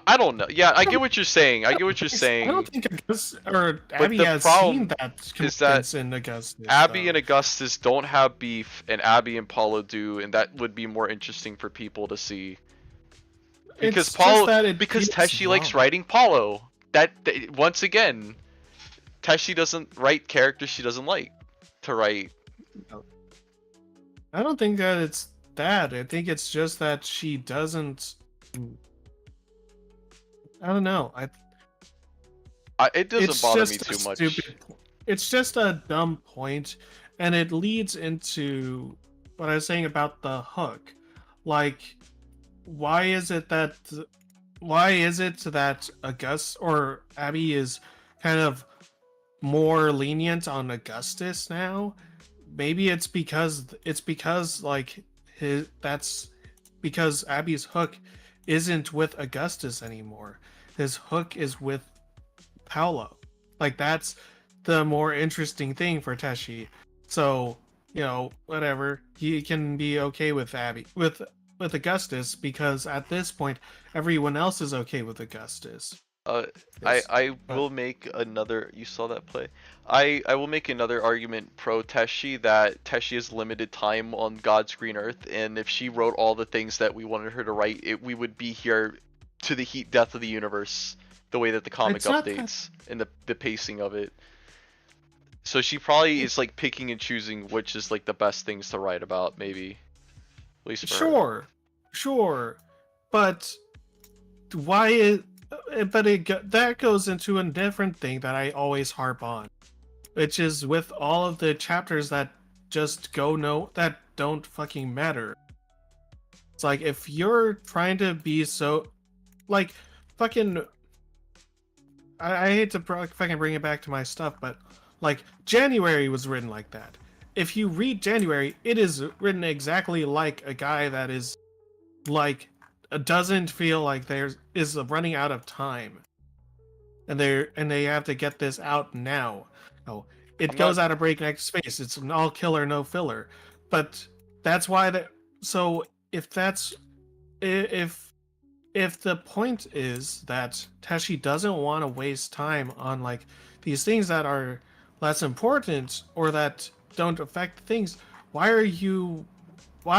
I don't know. Yeah, I get what you're saying. I get what you're I saying. don't think Augustus or But Abby the has seen problem that is that comeuppance in Augustus. Abby though. and Augustus don't have beef, and Abby and Paulo do, and that would be more interesting for people to see. Because It's just Paulo, that it because feels Teshi likes wrong. writing Paulo. Once again, Teshi doesn't write characters she doesn't like to write. I don't think that it's that. I think it's just that she doesn't. I don't know. It doesn't It's bother me just a too much. stupid. It's just a dumb point, and it leads into what I was saying about the hook. Like, why is it that? Why is it that August or Abby is kind of more lenient on Augustus now? Maybe it's because like his that's because Abby's hook isn't with Augustus anymore. His hook is with Paolo. Like that's the more interesting thing for Teshi. So, whatever. He can be okay with Abby with Augustus because at this point everyone else is okay with Augustus. Uh, Yes. I But will make another. You saw that play. I will make another argument pro Teshi that Teshi has limited time on God's green earth, and if she wrote all the things that we wanted her to write, we would be here to the heat death of the universe, the way that the comic it's not that updates and the pacing of it. So she probably is like picking and choosing which is like the best things to write about, maybe. At least for her. sure. But why is that goes into a different thing that I always harp on, which is with all of the chapters that just that don't fucking matter. It's like if you're trying to be so like fucking I hate to fucking bring it back to my stuff, but like January was written like that. If you read January, it is written exactly like a guy that is like doesn't feel like there's is running out of time, and they have to get this out now. Oh, it I'm goes not. at a breakneck pace. It's an all killer, no filler. But that's why that. So if that's if the point is that Teshi doesn't want to waste time on like these things that are less important or that don't affect things, why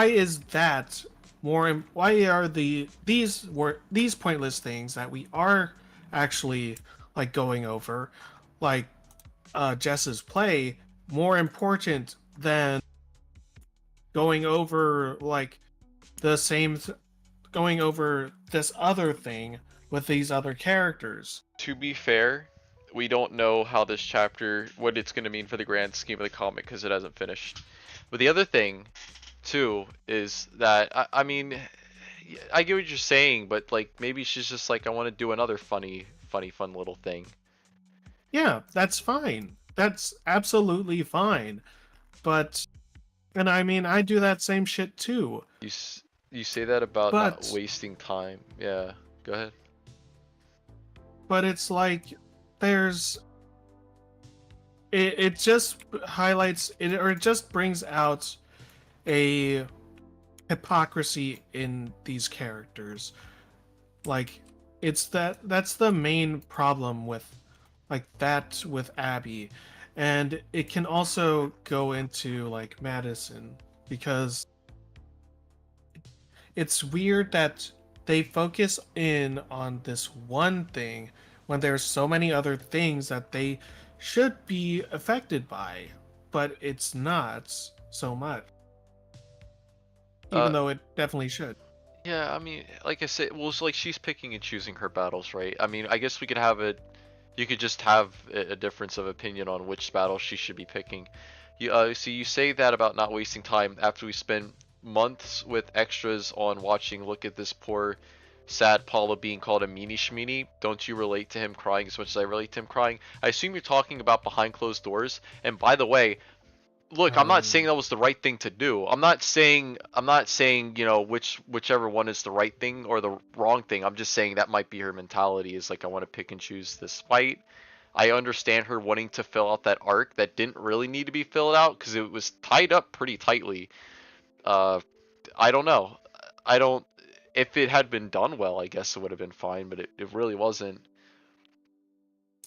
is that more why are these pointless things that we are actually like going over, like Jess's play, more important than going over like the same going over this other thing with these other characters? To be fair, we don't know how this chapter, what it's going to mean for the grand scheme of the comic because it hasn't finished. But the other thing, too, is that I mean, I get what you're saying, but like maybe she's just like, I want to do another fun little thing. Yeah, that's fine. That's absolutely fine. But and I mean, I do that same shit too. You say that about not But wasting time. Yeah, go ahead. but it's like there's it just highlights it, or it just brings out a hypocrisy in these characters. Like that's the main problem with with Abby. And it can also go into like Madison, because it's weird that they focus in on this one thing when there's so many other things that they should be affected by, but it's not so much, even Uh, though it definitely should. yeah, I mean, like I said, well, it's like she's picking and choosing her battles, right? I mean, I guess we could have it. You could just have a difference of opinion on which battle she should be picking. So you say that about not wasting time after we spend months with extras on watching. Look at this poor, sad Paula being called a meanie schmeanie. Don't you relate to him crying as much as I relate to him crying? I assume you're talking about behind closed doors. And by the way, look, I'm not saying that was the right thing to do. I'm not saying, you know, whichever one is the right thing or the wrong thing. I'm just saying that might be her mentality, is like, I want to pick and choose this fight. I understand her wanting to fill out that arc that didn't really need to be filled out because it was tied up pretty tightly. Uh, I don't know. I don't. If it had been done well, I guess it would have been fine, but it really wasn't.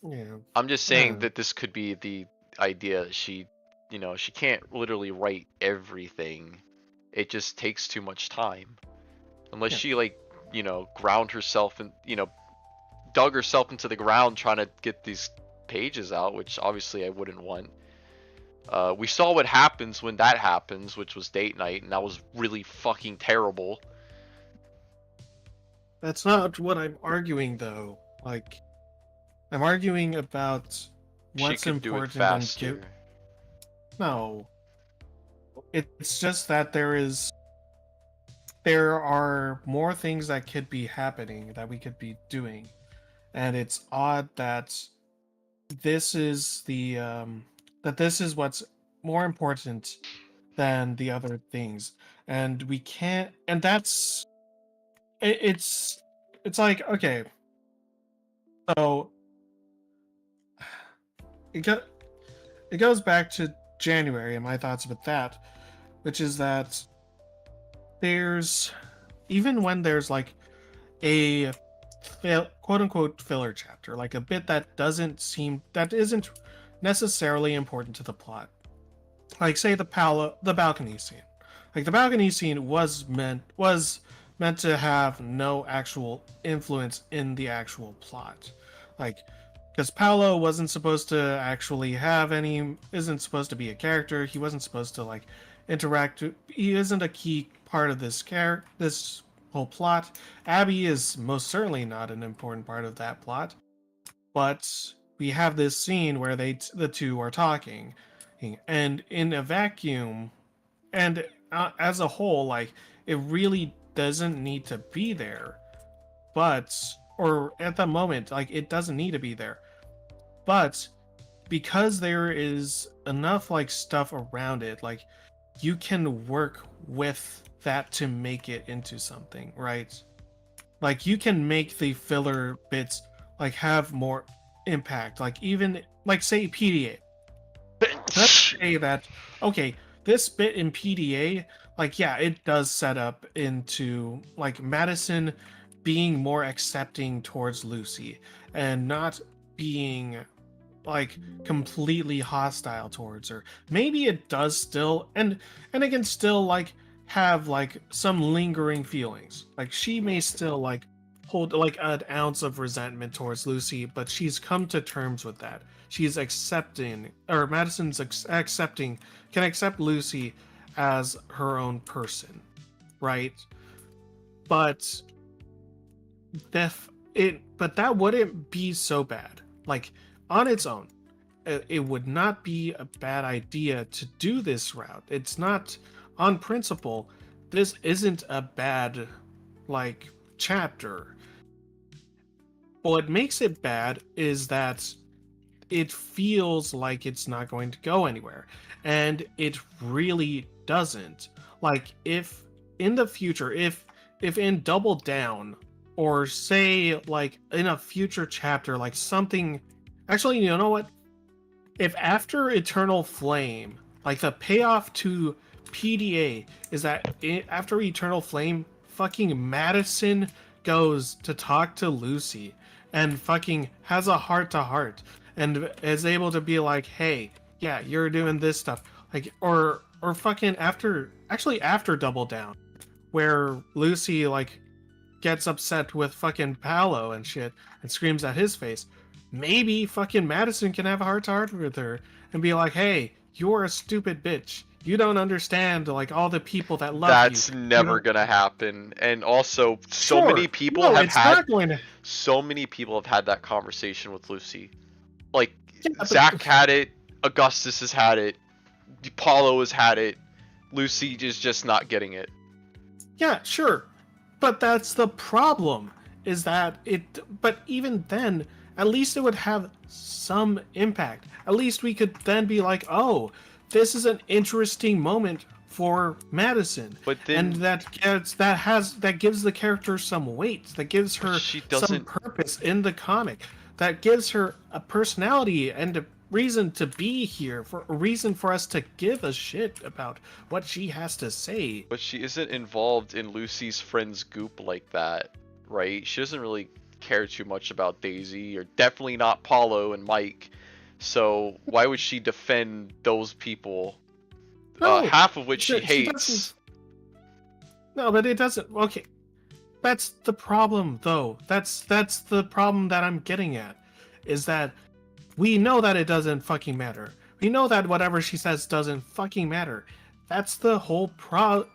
Yeah. I'm just I saying don't know. that this could be the idea. She, you know, she can't literally write everything. It just takes too much time. Unless Yeah. she, like, you know, ground herself and, you know, dug herself into the ground trying to get these pages out, which obviously I wouldn't want. We saw what happens when that happens, which was date night, and that was really fucking terrible. That's not what I'm arguing, though. Like, I'm arguing about She what's could do it important and give. faster. No, it's just that there are more things that could be happening that we could be doing, and it's odd that this is the that this is what's more important than the other things, and we can't. And that's it, it's like, okay, so it go, it goes back to January and my thoughts about that, which is that there's, even when there's like a quote unquote filler chapter, like a bit that isn't necessarily important to the plot. Like, say the balcony scene. Like, the balcony scene was meant to have no actual influence in the actual plot. Like, because Paolo wasn't supposed to actually have any, isn't supposed to be a character. He wasn't supposed to like interact. He isn't a key part of this whole plot. Abby is most certainly not an important part of that plot. But we have this scene where the two are talking, and in a vacuum, and as a whole, like, it really doesn't need to be there. But, or at the moment, like, it doesn't need to be there. But because there is enough like stuff around it, like, you can work with that to make it into something, right? Like, you can make the filler bits like have more impact. Like, even like, say PDA. Let's say that, okay, this bit in PDA, like, yeah, it does set up into like Madison being more accepting towards Lucy and not being like completely hostile towards her. Maybe it does still, and it can still like have like some lingering feelings. Like, she may still like hold like an ounce of resentment towards Lucy, but she's come to terms with that. She's accepting, or Madison's accepting, can accept Lucy as her own person, right? But but that wouldn't be so bad. Like, on its own, it would not be a bad idea to do this route. It's not, on principle, this isn't a bad like chapter. What makes it bad is that it feels like it's not going to go anywhere, and it really doesn't. Like, if in the future, if in Double Down, or say like in a future chapter, like something. Actually, you know what? If after Eternal Flame, like the payoff to PDA is that after Eternal Flame, fucking Madison goes to talk to Lucy and fucking has a heart to heart and is able to be like, hey, yeah, you're doing this stuff. Like, or fucking after Double Down, where Lucy like gets upset with fucking Paolo and shit and screams at his face, maybe fucking Madison can have a heart to heart with her and be like, hey, you're a stupid bitch. You don't understand like all the people that love That's you. never You gonna happen. And also, so sure. many people No, have it's had not going to. so many people have had that conversation with Lucy. Like Yeah, but Zach had it, Augustus has had it, Paulo has had it. Lucy is just not getting it. yeah, sure. But that's the problem, is that it. But even then, at least it would have some impact. At least we could then be like, oh, this is an interesting moment for Madison, But and then that gives the character some weight, that gives her she some doesn't. purpose in the comic, that gives her a personality and a reason to be here, for a reason for us to give a shit about what she has to say. But she isn't involved in Lucy's friends goop like that, right? She doesn't really care too much about Daisy, or definitely not Paulo and Mike. So why would she defend those people? No, Half of which she she hates. doesn't. No, but it doesn't. Okay, that's the problem, though. That's the problem that I'm getting at, is that we know that it doesn't fucking matter. We know that whatever she says doesn't fucking matter. That's the whole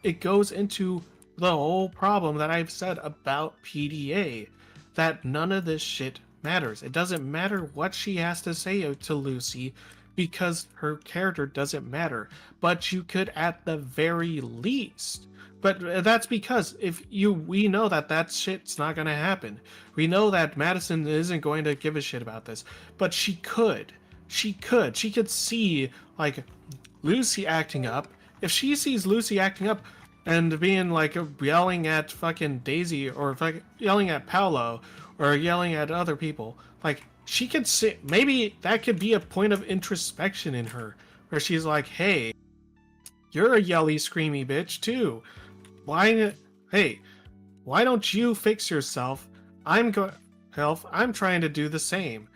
It goes into the whole problem that I've said about PDA, that none of this shit matters. It doesn't matter what she has to say to Lucy, because her character doesn't matter. But you could, at the very least. But that's because we know that shit's not gonna happen. We know that Madison isn't going to give a shit about this, but she could. She could see like Lucy acting up. If she sees Lucy acting up and being like yelling at fucking Daisy, or yelling at Paolo, or yelling at other people, like she could see, maybe that could be a point of introspection in her, where she's like, hey, you're a yelly screamy bitch too. Why, hey, why don't you fix yourself? I'm trying to do the same.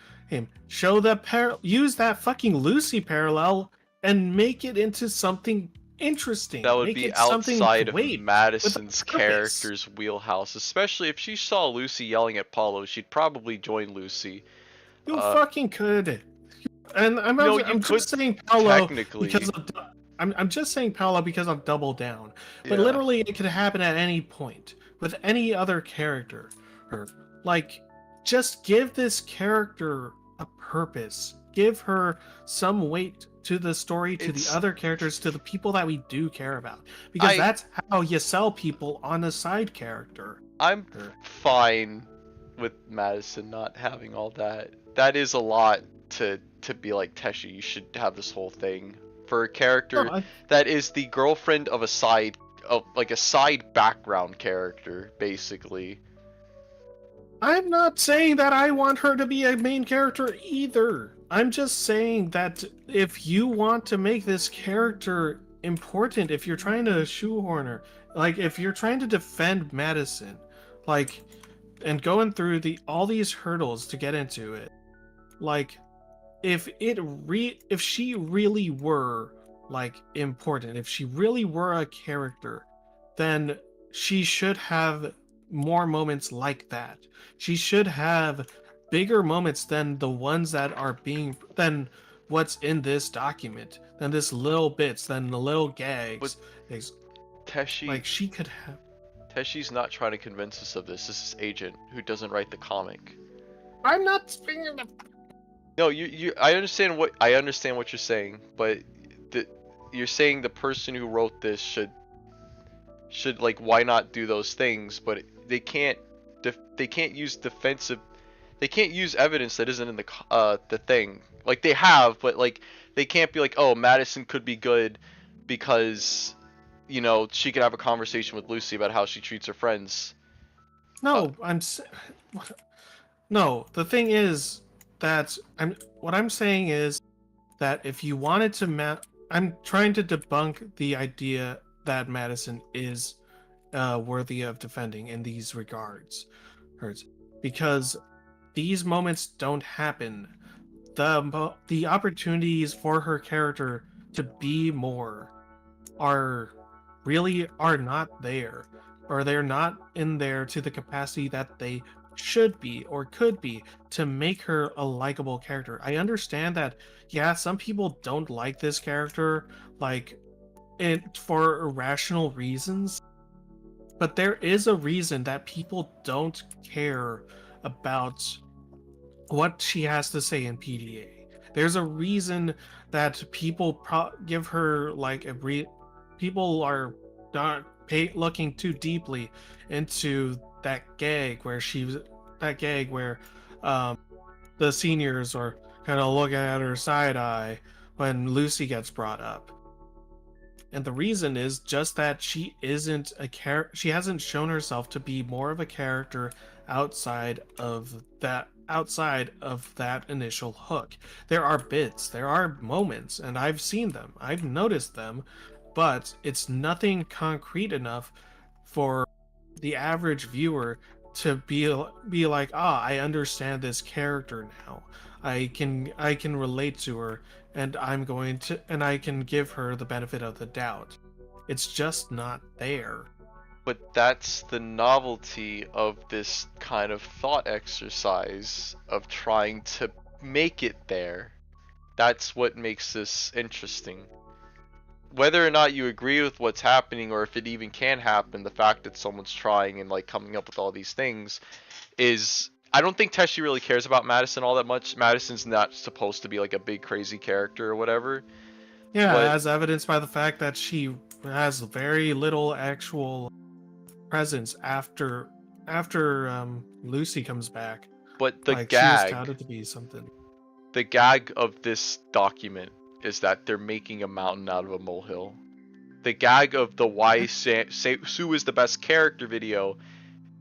Show the use that fucking Lucy parallel and make it into something interesting. That would Make be it something outside of great, Madison's with a purpose. character's wheelhouse. Especially if she saw Lucy yelling at Paulo, she'd probably join Lucy. You Uh, fucking could. And No, you I'm could just saying Paolo technically. because of, I'm just saying Paolo because of Double Down. But Yeah. literally, it could happen at any point with any other character. Or like, just give this character a purpose. Give her some weight to the story, to It's- the other characters, to the people that we do care about. Because that's how you sell people on a side character. I'm fine with Madison not having all that. That is a lot to be like, Teshi, you should have this whole thing for a character No, that is the girlfriend of a side background character, basically. I'm not saying that I want her to be a main character either. I'm just saying that if you want to make this character important, if you're trying to shoehorn her, like if you're trying to defend Madison, like, and going through all these hurdles to get into it, like, if she really were like important, if she really were a character, then she should have more moments like that. She should have bigger moments than the ones that are than what's in this document, than this little bits, than the little gags. Teshi, Like, she could have. Teshi's not trying to convince us of this. This is Agent, who doesn't write the comic. I'm not speaking of. No, I understand what you're saying, but you're saying the person who wrote this should like, why not do those things? But they can't use defensive. They can't use evidence that isn't in the thing. Like, they have, but like, they can't be like, oh, Madison could be good because, you know, she could have a conversation with Lucy about how she treats her friends. No, no. The thing is that what I'm saying is that if you wanted to I'm trying to debunk the idea that Madison is worthy of defending in these regards, hurts, because these moments don't happen. The opportunities for her character to be more are not there, or they're not in there to the capacity that they should be or could be to make her a likable character. I understand that, yeah, some people don't like this character, like, it for irrational reasons, but there is a reason that people don't care about what she has to say in PDA. There's a reason that people give her like people are not looking too deeply into that gag where um, the seniors are kind of looking at her side eye when Lucy gets brought up. And the reason is just that she isn't a she hasn't shown herself to be more of a character outside of that initial hook. There are bits, there are moments, and I've seen them. I've noticed them, but it's nothing concrete enough for the average viewer to be like, "Ah, I understand this character now. I can relate to her, and I can give her the benefit of the doubt." It's just not there. But that's the novelty of this kind of thought exercise of trying to make it there. That's what makes this interesting. Whether or not you agree with what's happening or if it even can happen, the fact that someone's trying and like coming up with all these things is, I don't think Teshi really cares about Madison all that much. Madison's not supposed to be like a big crazy character or whatever. Yeah, But as evidenced by the fact that she has very little actual presence after Lucy comes back. but Like she was touted to be something. the gag of this document is that they're making a mountain out of a molehill. The gag of the why Sue is the best character video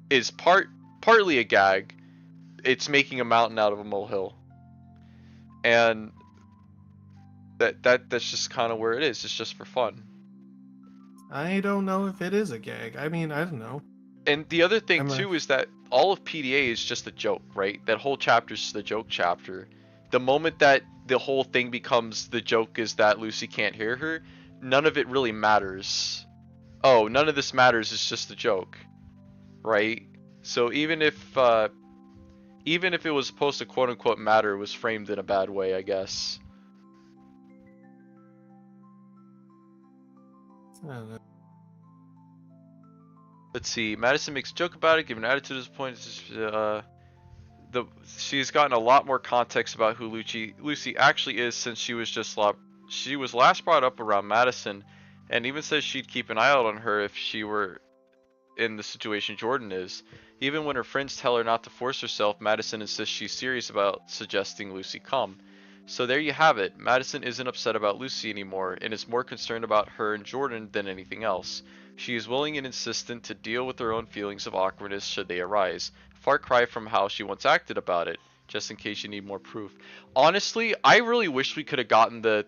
is partly a gag. It's making a mountain out of a molehill, and that's just kind of where it is. It's just for fun. I don't know if it is a gag. I mean, I don't know. And the other thing I'm a, too is that all of PDA is just a joke, right? That whole chapter is just a joke chapter. The moment that the whole thing becomes the joke is that Lucy can't hear her, none of it really matters. Oh, none of this matters. It's just a joke, right? So even if it was supposed to quote unquote matter, it was framed in a bad way, I guess. I don't know. Let's see. Madison makes a joke about it, giving an attitude at this point. She's gotten a lot more context about who Lucy actually is since she was last brought up around Madison, and even says she'd keep an eye out on her if she were in the situation Jordan is. Even when her friends tell her not to force herself, Madison insists she's serious about suggesting Lucy come. So there you have it. Madison isn't upset about Lucy anymore and is more concerned about her and Jordan than anything else. She is willing and insistent to deal with her own feelings of awkwardness should they arise. Far cry from how she once acted about it, just in case you need more proof. Honestly, I really wish we could have gotten the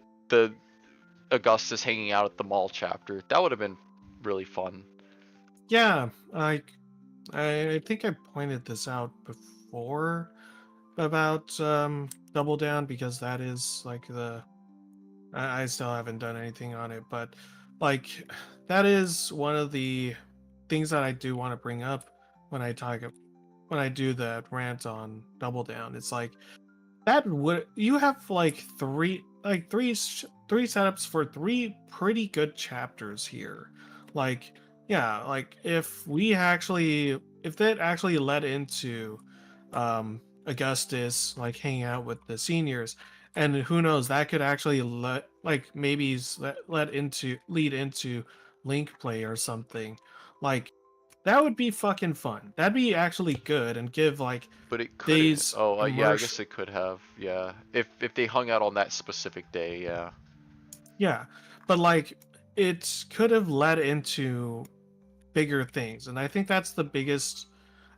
Augustus hanging out at the mall chapter. That would have been really fun. Yeah, I think I pointed this out before about Double Down, because that is like I still haven't done anything on it, but like that is one of the things that I do want to bring up when when I do that rant on Double Down. It's like that would you have like three setups for three pretty good chapters here. Like, yeah, like if that actually led into Augustus like hanging out with the seniors, and who knows, that could actually lead into link play or something. Like that would be fucking fun. That'd be actually good and give like But it couldn't. these Oh, yeah, I immersion. guess it could have. Yeah, if they hung out on that specific day, yeah. Yeah, but like it could have led into bigger things, and I think that's the biggest.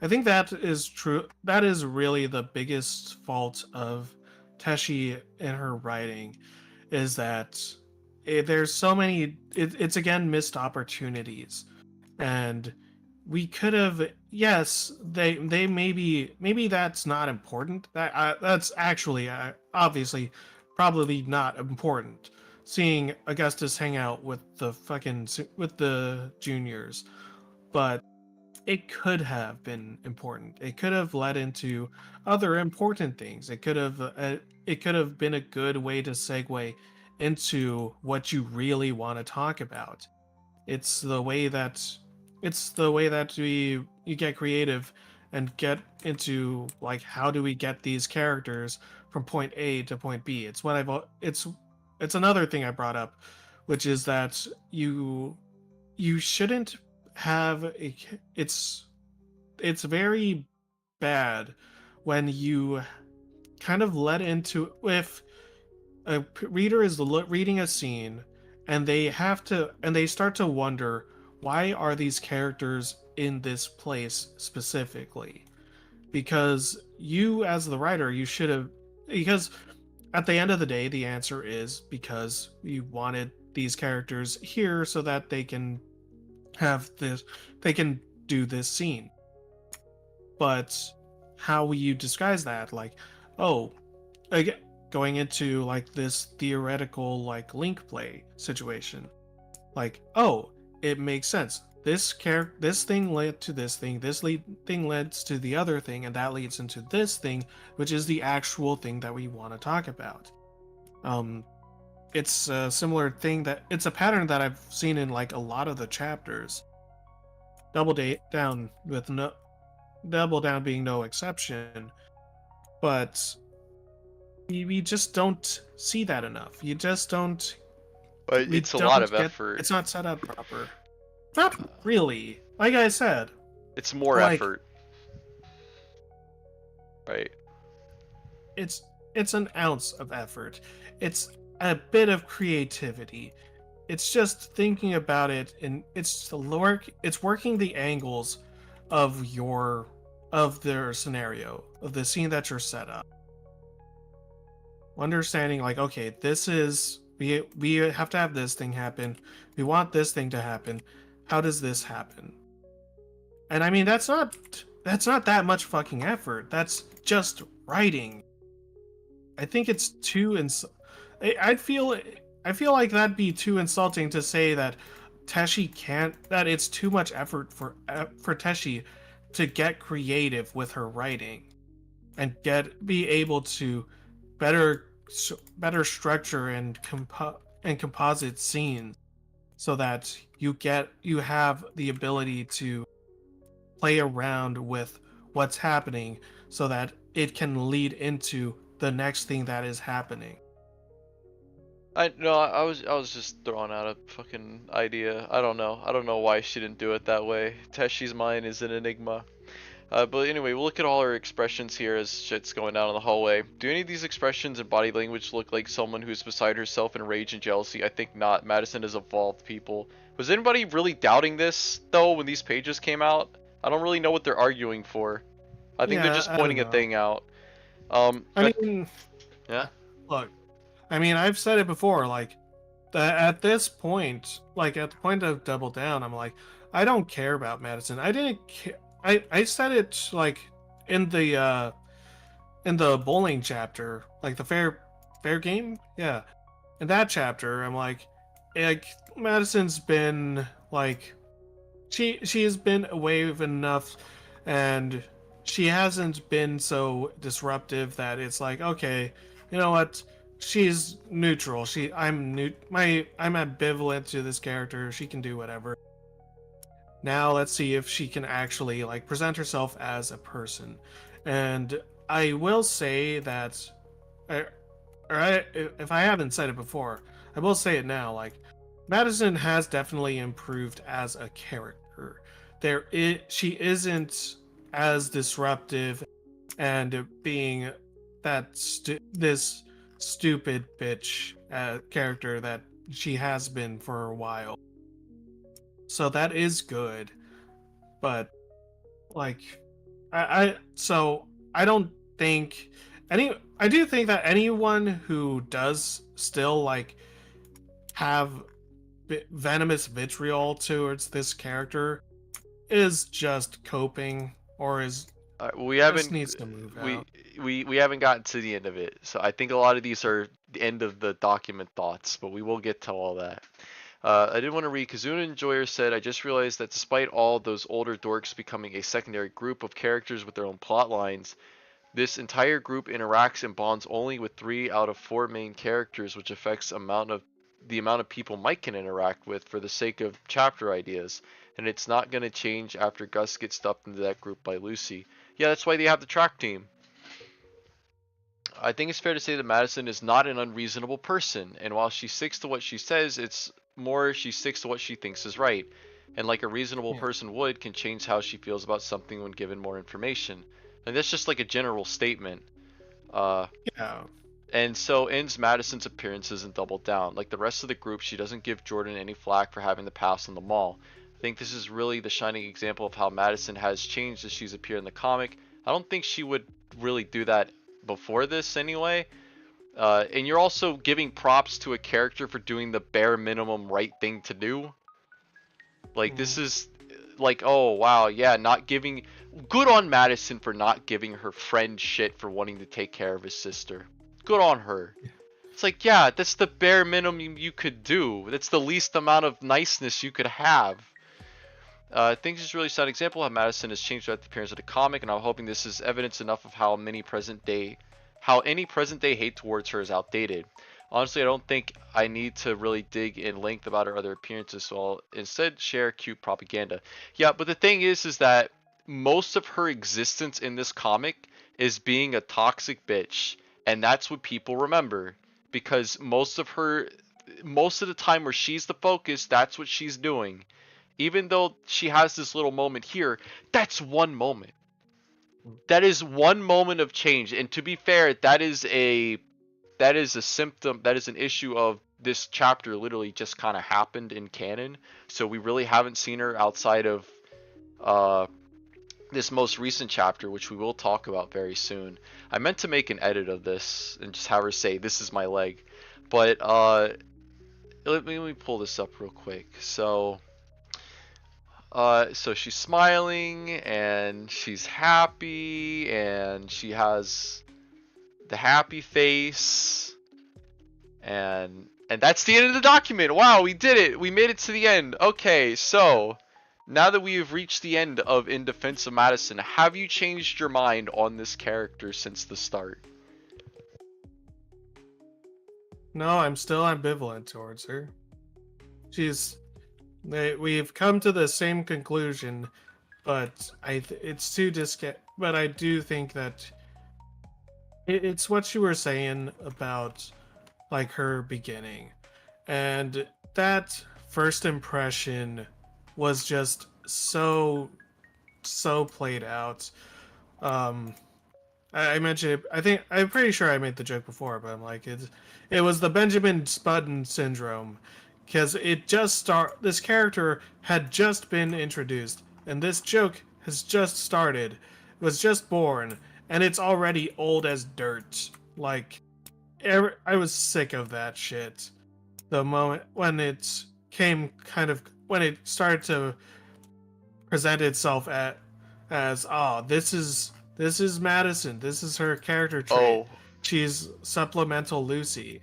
I think that is true. That is really the biggest fault of Teshi in her writing, is that there's so many. It's again missed opportunities, and we could have. Yes, they maybe that's not important. That's actually obviously probably not important. Seeing Augustus hang out with with the juniors, but it could have been important. It could have led into other important things. It could have been a good way to segue into what you really want to talk about. It's the way that we you get creative and get into like how do we get these characters from point A to point B. It's what it's another thing I brought up, which is that you shouldn't have a it's very bad when you kind of let into if reader is reading a scene and they start to wonder, why are these characters in this place specifically? Because you as the writer, you should have, because at the end of the day the answer is because you wanted these characters here so that they can do this scene. But how will you disguise that? Like, oh, again, going into like this theoretical like link play situation, like, oh, it makes sense, this thing led to this thing, thing leads to the other thing, and that leads into this thing, which is the actual thing that we want to talk about. um it's a similar thing, that it's a pattern that I've seen in like a lot of the chapters. Down with no Double Down being no exception, but we just don't see that enough. You just don't. But We it's a lot don't of get. effort. It's not set up proper. Not really. Like I said, It's more like effort, right? it's it's an ounce of effort. It's a bit of creativity. It's just thinking about it, and it's working the angles of their scenario, of the scene that you're set up. Understanding like, okay, this is we have to have this thing happen. We want this thing to happen. How does this happen? And I mean, that's not that much fucking effort. That's just writing. I think it's too I feel like that'd be too insulting to say that Teshi can't, that it's too much effort for Teshi to get creative with her writing and be able to better better structure and composite scenes, so that you have the ability to play around with what's happening, so that it can lead into the next thing that is happening. I was just throwing out a fucking idea. I don't know. I don't know why she didn't do it that way. Teshi's mind is an enigma. But anyway, we'll look at all her expressions here as shit's going down in the hallway. Do any of these expressions and body language look like someone who's beside herself in rage and jealousy? I think not. Madison has evolved people. Was anybody really doubting this, though, when these pages came out? I don't really know what they're arguing for. I think they're Yeah, just I don't pointing a know. thing out. I But, mean, yeah. look, I mean, I've said it before, like, at this point, like, at the point of Double Down, I'm like, I don't care about Madison. I didn't care. I said it, like, in the bowling chapter, like, the fair game? Yeah. In that chapter, I'm like, Madison's been, like, she has been away enough, and she hasn't been so disruptive that it's like, okay, you know what, she's neutral, I'm ambivalent to this character, she can do whatever. Now let's see if she can actually like present herself as a person. And I will say that I, if I haven't said it before, I will say it now, like, Madison has definitely improved as a character. She isn't as disruptive and being this stupid bitch character that she has been for a while. So that is good, but like, So I don't think I do think that anyone who does still like have venomous vitriol towards this character is just coping or is We just haven't needs to move we out. we haven't gotten to the end of it, so I think a lot of these are the end of the document thoughts, but we will get to all that. I did want to read Kazuna Enjoyer said, I just realized that despite all those older dorks becoming a secondary group of characters with their own plot lines, this entire group interacts and bonds only with 3 out of 4 main characters, which affects the amount of people Mike can interact with for the sake of chapter ideas. And it's not going to change after Gus gets stuffed into that group by Lucy. Yeah, that's why they have the track team. I think it's fair to say that Madison is not an unreasonable person, and while she sticks to what she says, it's more she sticks to what she thinks is right. And like a reasonable Yeah. person would, can change how she feels about something when given more information. And that's just like a general statement. Uh, Yeah. and so ends Madison's appearances and Double Down. Like the rest of the group, she doesn't give Jordan any flack for having the pass on the mall. I think this is really the shining example of how Madison has changed as she's appeared in the comic. I don't think she would really do that before this anyway. And you're also giving props to a character for doing the bare minimum right thing to do. Like this is like, oh wow, yeah, not giving good on Madison for not giving her friend shit for wanting to take care of his sister. Good on her. It's like, yeah, that's the bare minimum you could do. That's the least amount of niceness you could have. I think this is really a sad example of how Madison has changed throughout the appearance of the comic, and I'm hoping this is evidence enough of how any present day hate towards her is outdated. Honestly, I don't think I need to really dig in length about her other appearances, so I'll instead share cute propaganda. Yeah, but the thing is that most of her existence in this comic is being a toxic bitch, and that's what people remember. Because most of the time where she's the focus, that's what she's doing. Even though she has this little moment here, that's one moment. That is one moment of change, and to be fair, that is a symptom, that is an issue of this chapter literally just kind of happened in canon, so we really haven't seen her outside of uh this most recent chapter, which we will talk about very soon. I meant to make an edit of this and just have her say, this is my leg, but let me pull this up real quick. So she's smiling and she's happy and she has the happy face, and that's the end of the document. Wow, we did it. We made it to the end. Okay, so now that we have reached the end of In Defense of Madison, have you changed your mind on this character since the start? No, I'm still ambivalent towards her. We've come to the same conclusion, but it's too but I do think that it's what you were saying about like her beginning, and that first impression was just so played out. Um, I mentioned it, I'm pretty sure I made the joke before, but I'm like it was the Benjamin Button syndrome, because this character had just been introduced, and this joke has just started, was just born, and it's already old as dirt. Like I was sick of that shit. The moment when when it started to present itself as this is Madison. This is her character trait. Oh, She's supplemental Lucy,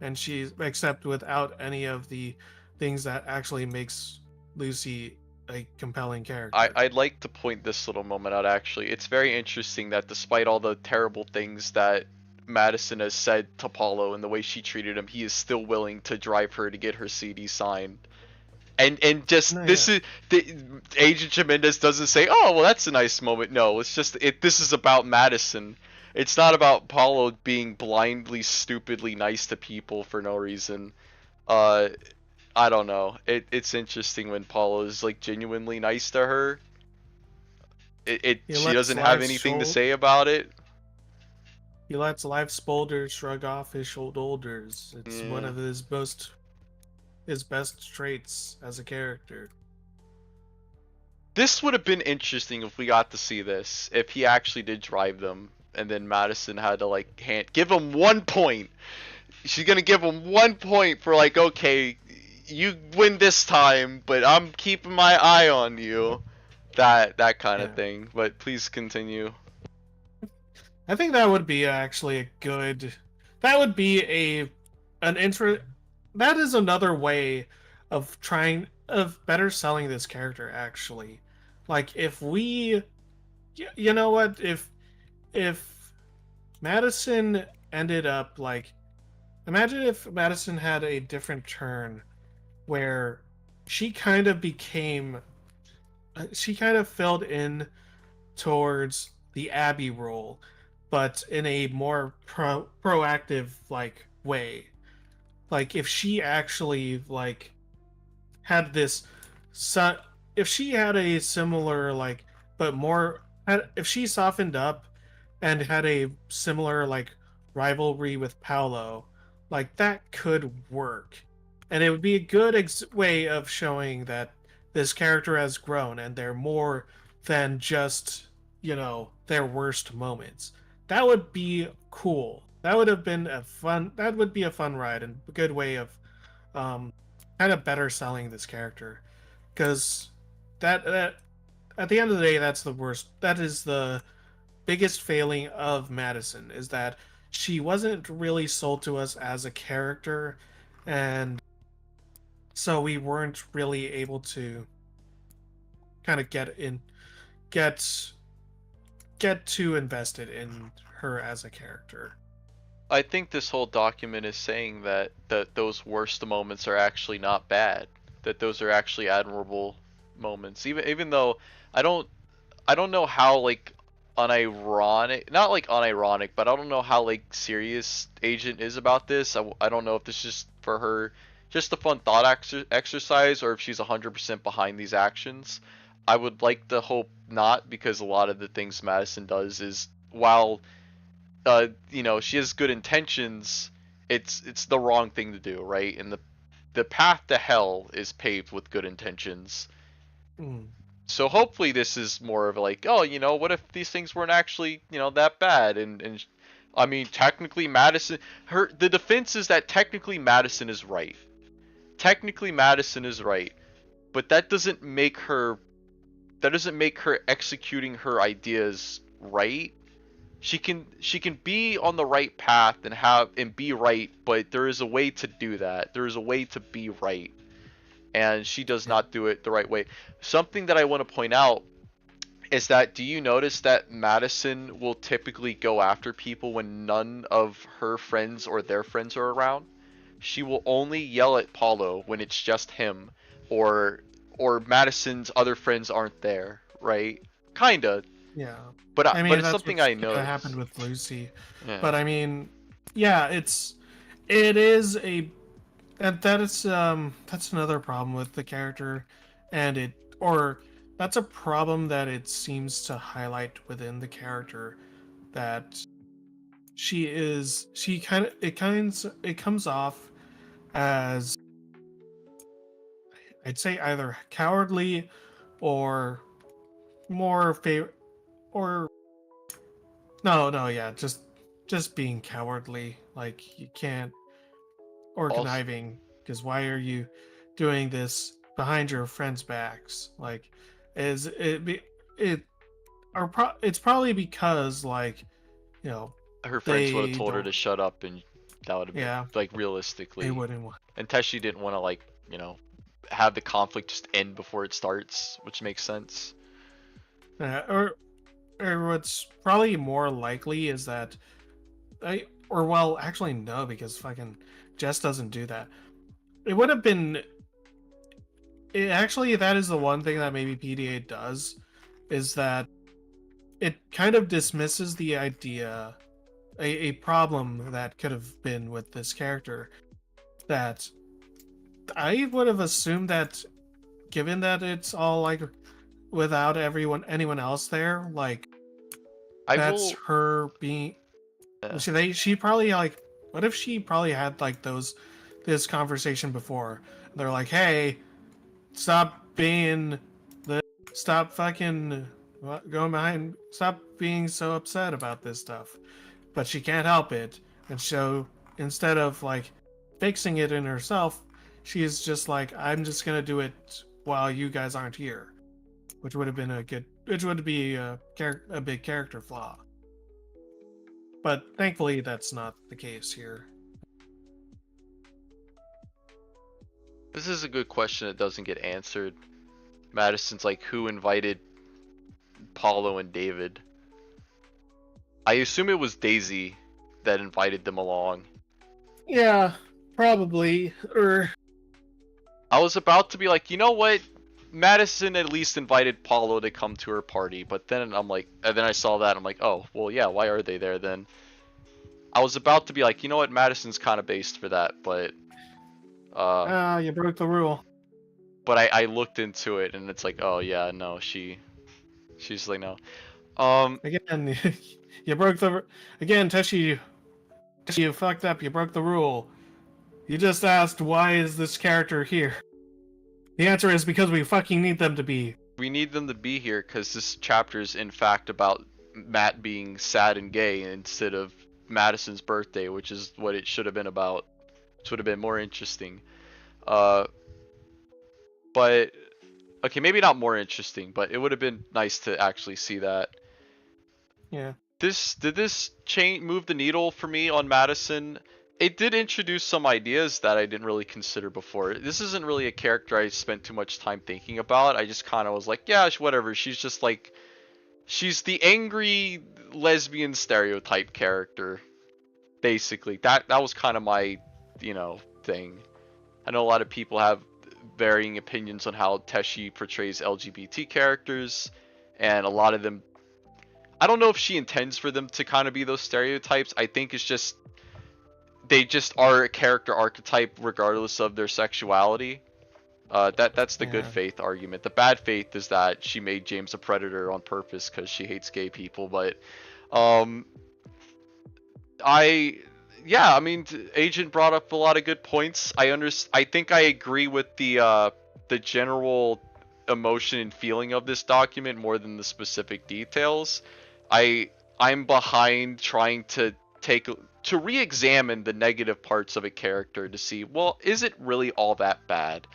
and she's except without any of the things that actually makes Lucy a compelling character. I'd like to point this little moment out actually. It's very interesting that despite all the terrible things that Madison has said to Paulo and the way she treated him, he is still willing to drive her to get her CD signed. And just No, this yeah. is the Agent Tremendous doesn't say, "Oh, well, that's a nice moment." No, it's just this is about Madison. It's not about Paulo being blindly, stupidly nice to people for no reason. Uh, I don't know. It's interesting when Paulo is like genuinely nice to her. He She lets doesn't have life's anything to shoulder say about it. he lets life's boulders shrug off his shoulders. It's one Yeah. of his best traits as a character. This would have been interesting if we got to see this, if he actually did drive them, and then Madison had to like give him 1 point. She's gonna give him 1 point for like, okay, you win this time, but I'm keeping my eye on you. That kind of Yeah. thing. But please continue. I think that would be actually a good. That would be an intro. That is another way of better selling this character. Actually, like if we, you know what, if Madison ended up like, imagine if Madison had a different turn where she kind of became, she kind of filled in towards the Abby role, but in a more proactive like way. Like if she actually like had this, su- if she had a similar like, but more, if she softened up and had a similar like rivalry with Paolo, like that could work, and it would be a good way of showing that this character has grown and they're more than just, you know, their worst moments. That would be cool. That would have been a fun. That would be a fun ride and a good way of um, kind of better selling this character, because that at the end of the day, that's the worst. That is the biggest failing of Madison, is that she wasn't really sold to us as a character, and so we weren't really able to kind of get get too invested in her as a character. I think this whole document is saying that those worst moments are actually not bad. That those are actually admirable moments. Even though I don't I don't know how like unironic, not like unironic, but I don't know how like serious Agent is about this. I don't know if this is just for her, just a fun thought exercise, or if she's 100% behind these actions. I would like to hope not, because a lot of the things Madison does is, while she has good intentions, it's the wrong thing to do, right? And the path to hell is paved with good intentions. Mm. So hopefully this is more of like, oh, what if these things weren't actually, that bad? And I mean, technically Madison, the defense is that technically Madison is right. Technically Madison is right, but that doesn't make her executing her ideas right. She can be on the right path and be right, but there is a way to do that. There is a way to be right, and she does Yeah. not do it the right way. Something that I want to point out is that, do you notice that Madison will typically go after people when none of her friends or their friends are around? She will only yell at Paulo when it's just him, or Madison's other friends aren't there, right? Kinda, Yeah. I but mean, it's that's something what's I kind of happened noticed. with Lucy. Yeah. But I mean, yeah, it is a, and that's another problem with the character, and it or that's a problem that it seems to highlight within the character, that she kind of it comes off as, I'd say, either cowardly or more or no, yeah, just being cowardly. Like you can't, or Also, conniving, because why are you doing this behind your friends' backs? Like, is it be it it's probably because, like, you know, her friends would have they told her don't, to shut up, and that would have been yeah, like, they realistically. wouldn't want, And Teshi didn't want to, like, have the conflict just end before it starts, which makes sense. or what's probably more likely is that or well, actually no, because fucking Jess doesn't do that. It would have been, actually, that is the one thing that maybe PDA does, is that it kind of dismisses the idea, a problem that could have been with this character, that I would have assumed that, given that it's all like without anyone else there, like I that's will. her being, Uh, she probably like, what if she probably had like this conversation before? They're like, hey, stop being stop fucking going behind, stop being so upset about this stuff. But she can't help it. And so instead of like fixing it in herself, she's just like, I'm just gonna do it while you guys aren't here, which would have been which would be a big character flaw. But thankfully, that's not the case here. This is a good question that doesn't get answered. Madison's like, who invited Paulo and David? I assume it was Daisy that invited them along. Yeah, probably. I was about to be like, you know what? Madison at least invited Paulo to come to her party, but then I'm like, and then I saw that, I'm like, oh, well, yeah, why are they there then? I was about to be like, you know what? Madison's kind of based for that, but you broke the rule. but I looked into it and it's like, oh yeah, no, she's like, no. Again, you broke the again, Teshi. You fucked up. You broke the rule. You just asked, why is this character here? The answer is because we fucking need them to be. We need them to be here because this chapter is in fact about Matt being sad and gay instead of Madison's birthday, which is what it should have been about. Which would have been more interesting. But okay, maybe not more interesting, but it would have been nice to actually see that. Yeah. Did this change move the needle for me on Madison? It did introduce some ideas that I didn't really consider before. This isn't really a character I spent too much time thinking about. I just kind of was like, yeah, whatever. She's just like, she's the angry lesbian stereotype character, basically. That was kind of my, thing. I know a lot of people have varying opinions on how Teshi portrays LGBT characters, and a lot of them, I don't know if she intends for them to kind of be those stereotypes. I think it's just they just are a character archetype regardless of their sexuality. That's the good faith argument. The bad faith is that she made James a predator on purpose because she hates gay people. But I mean, Agent brought up a lot of good points. I think I agree with the general emotion and feeling of this document more than the specific details. I'm behind trying to re-examine the negative parts of a character to see, well, is it really all that bad?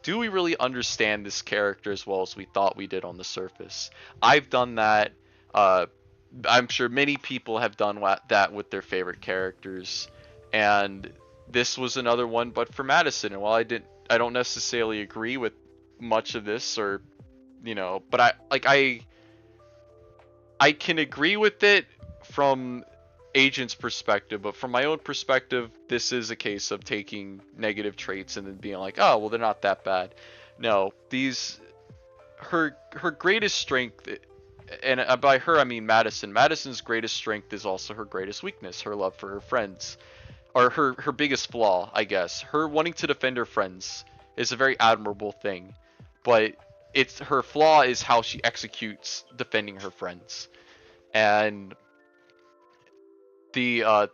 Do we really understand this character as well as we thought we did on the surface? I've done that. I'm sure many people have done that with their favorite characters, and this was another one. But for Madison, and while I don't necessarily agree with much of this, or but I can agree with it from Agent's perspective, but from my own perspective, this is a case of taking negative traits and then being like, oh, well, they're not that bad. No, her greatest strength, and by her I mean Madison. Madison's greatest strength is also her greatest weakness, her love for her friends, or her biggest flaw, I guess. Her wanting to defend her friends is a very admirable thing, but her flaw is how she executes defending her friends. And the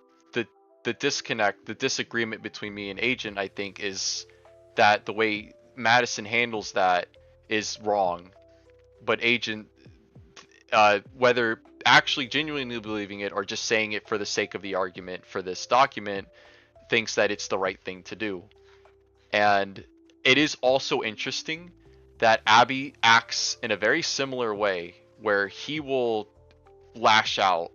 disconnect, the disagreement between me and Agent, I think, is that the way Madison handles that is wrong, but Agent, whether actually genuinely believing it or just saying it for the sake of the argument for this document, thinks that it's the right thing to do. And it is also interesting that Abby acts in a very similar way, where he will lash out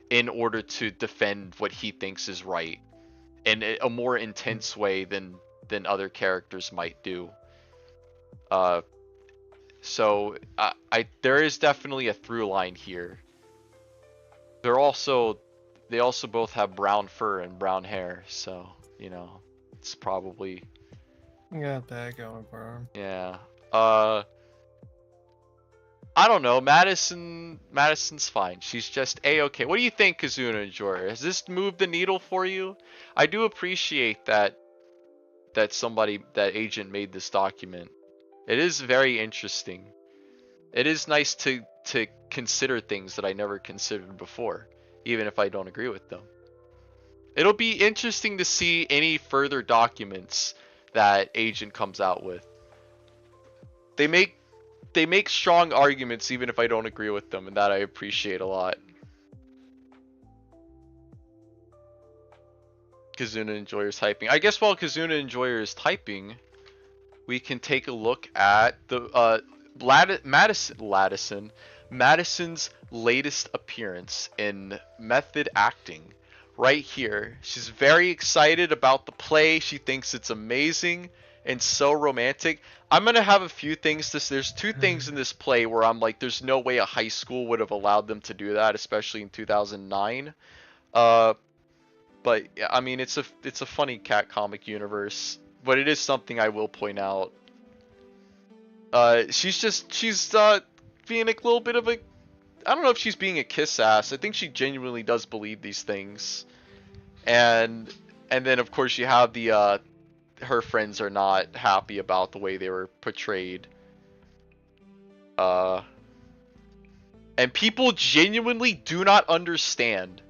in order to defend what he thinks is right in a more intense way than other characters might do. So there is definitely a through line here. They also both have brown fur and brown hair, so it's probably Got that going for him. yeah. I don't know. Madison's fine. She's just a-okay. What do you think, Kazuna and Jorah? Has this moved the needle for you? I do appreciate that Agent made this document. It is very interesting. It is nice to consider things that I never considered before, even if I don't agree with them. It'll be interesting to see any further documents that Agent comes out with. They make they make strong arguments even if I don't agree with them, and that I appreciate a lot. Kazuna Enjoyer's typing. I guess while Kazuna Enjoyer is typing, we can take a look at the Madison's latest appearance in method acting. Right here, she's very excited about the play. She thinks it's amazing and so romantic. I'm gonna have a few things. There's two things in this play where I'm like, there's no way a high school would have allowed them to do that, especially in 2009. But yeah, I mean, it's a funny cat comic universe, but it is something I will point out. She's being a little bit of a, I don't know if she's being a kiss ass. I think she genuinely does believe these things. And then of course you have the her friends are not happy about the way they were portrayed. And people genuinely do not understand.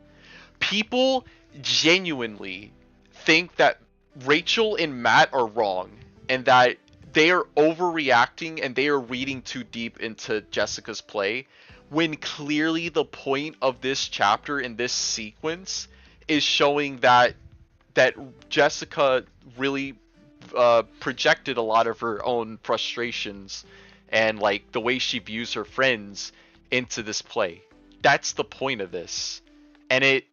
People genuinely think that Rachel and Matt are wrong and that they are overreacting and they are reading too deep into Jessica's play, when clearly the point of this chapter in this sequence is showing that Jessica really projected a lot of her own frustrations and like the way she views her friends into this play. That's the point of this. And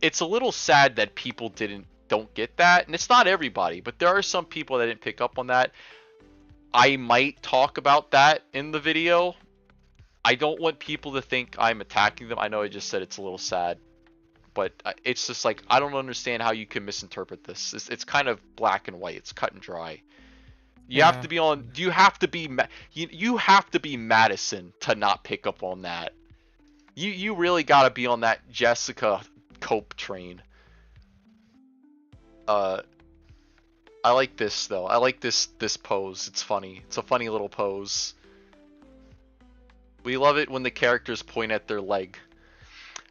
it's a little sad that people don't get that, and it's not everybody, but there are some people that didn't pick up on that. I might talk about that in the video. I don't want people to think I'm attacking them. I know I just said it's a little sad, but it's just like, I don't understand how you can misinterpret this. It's kind of black and white. It's cut and dry. You have to be on. You have to be. You have to be Madison to not pick up on that. You really gotta be on that Jessica cope train. I like this though. I like this pose. It's funny. It's a funny little pose. We love it when the characters point at their leg.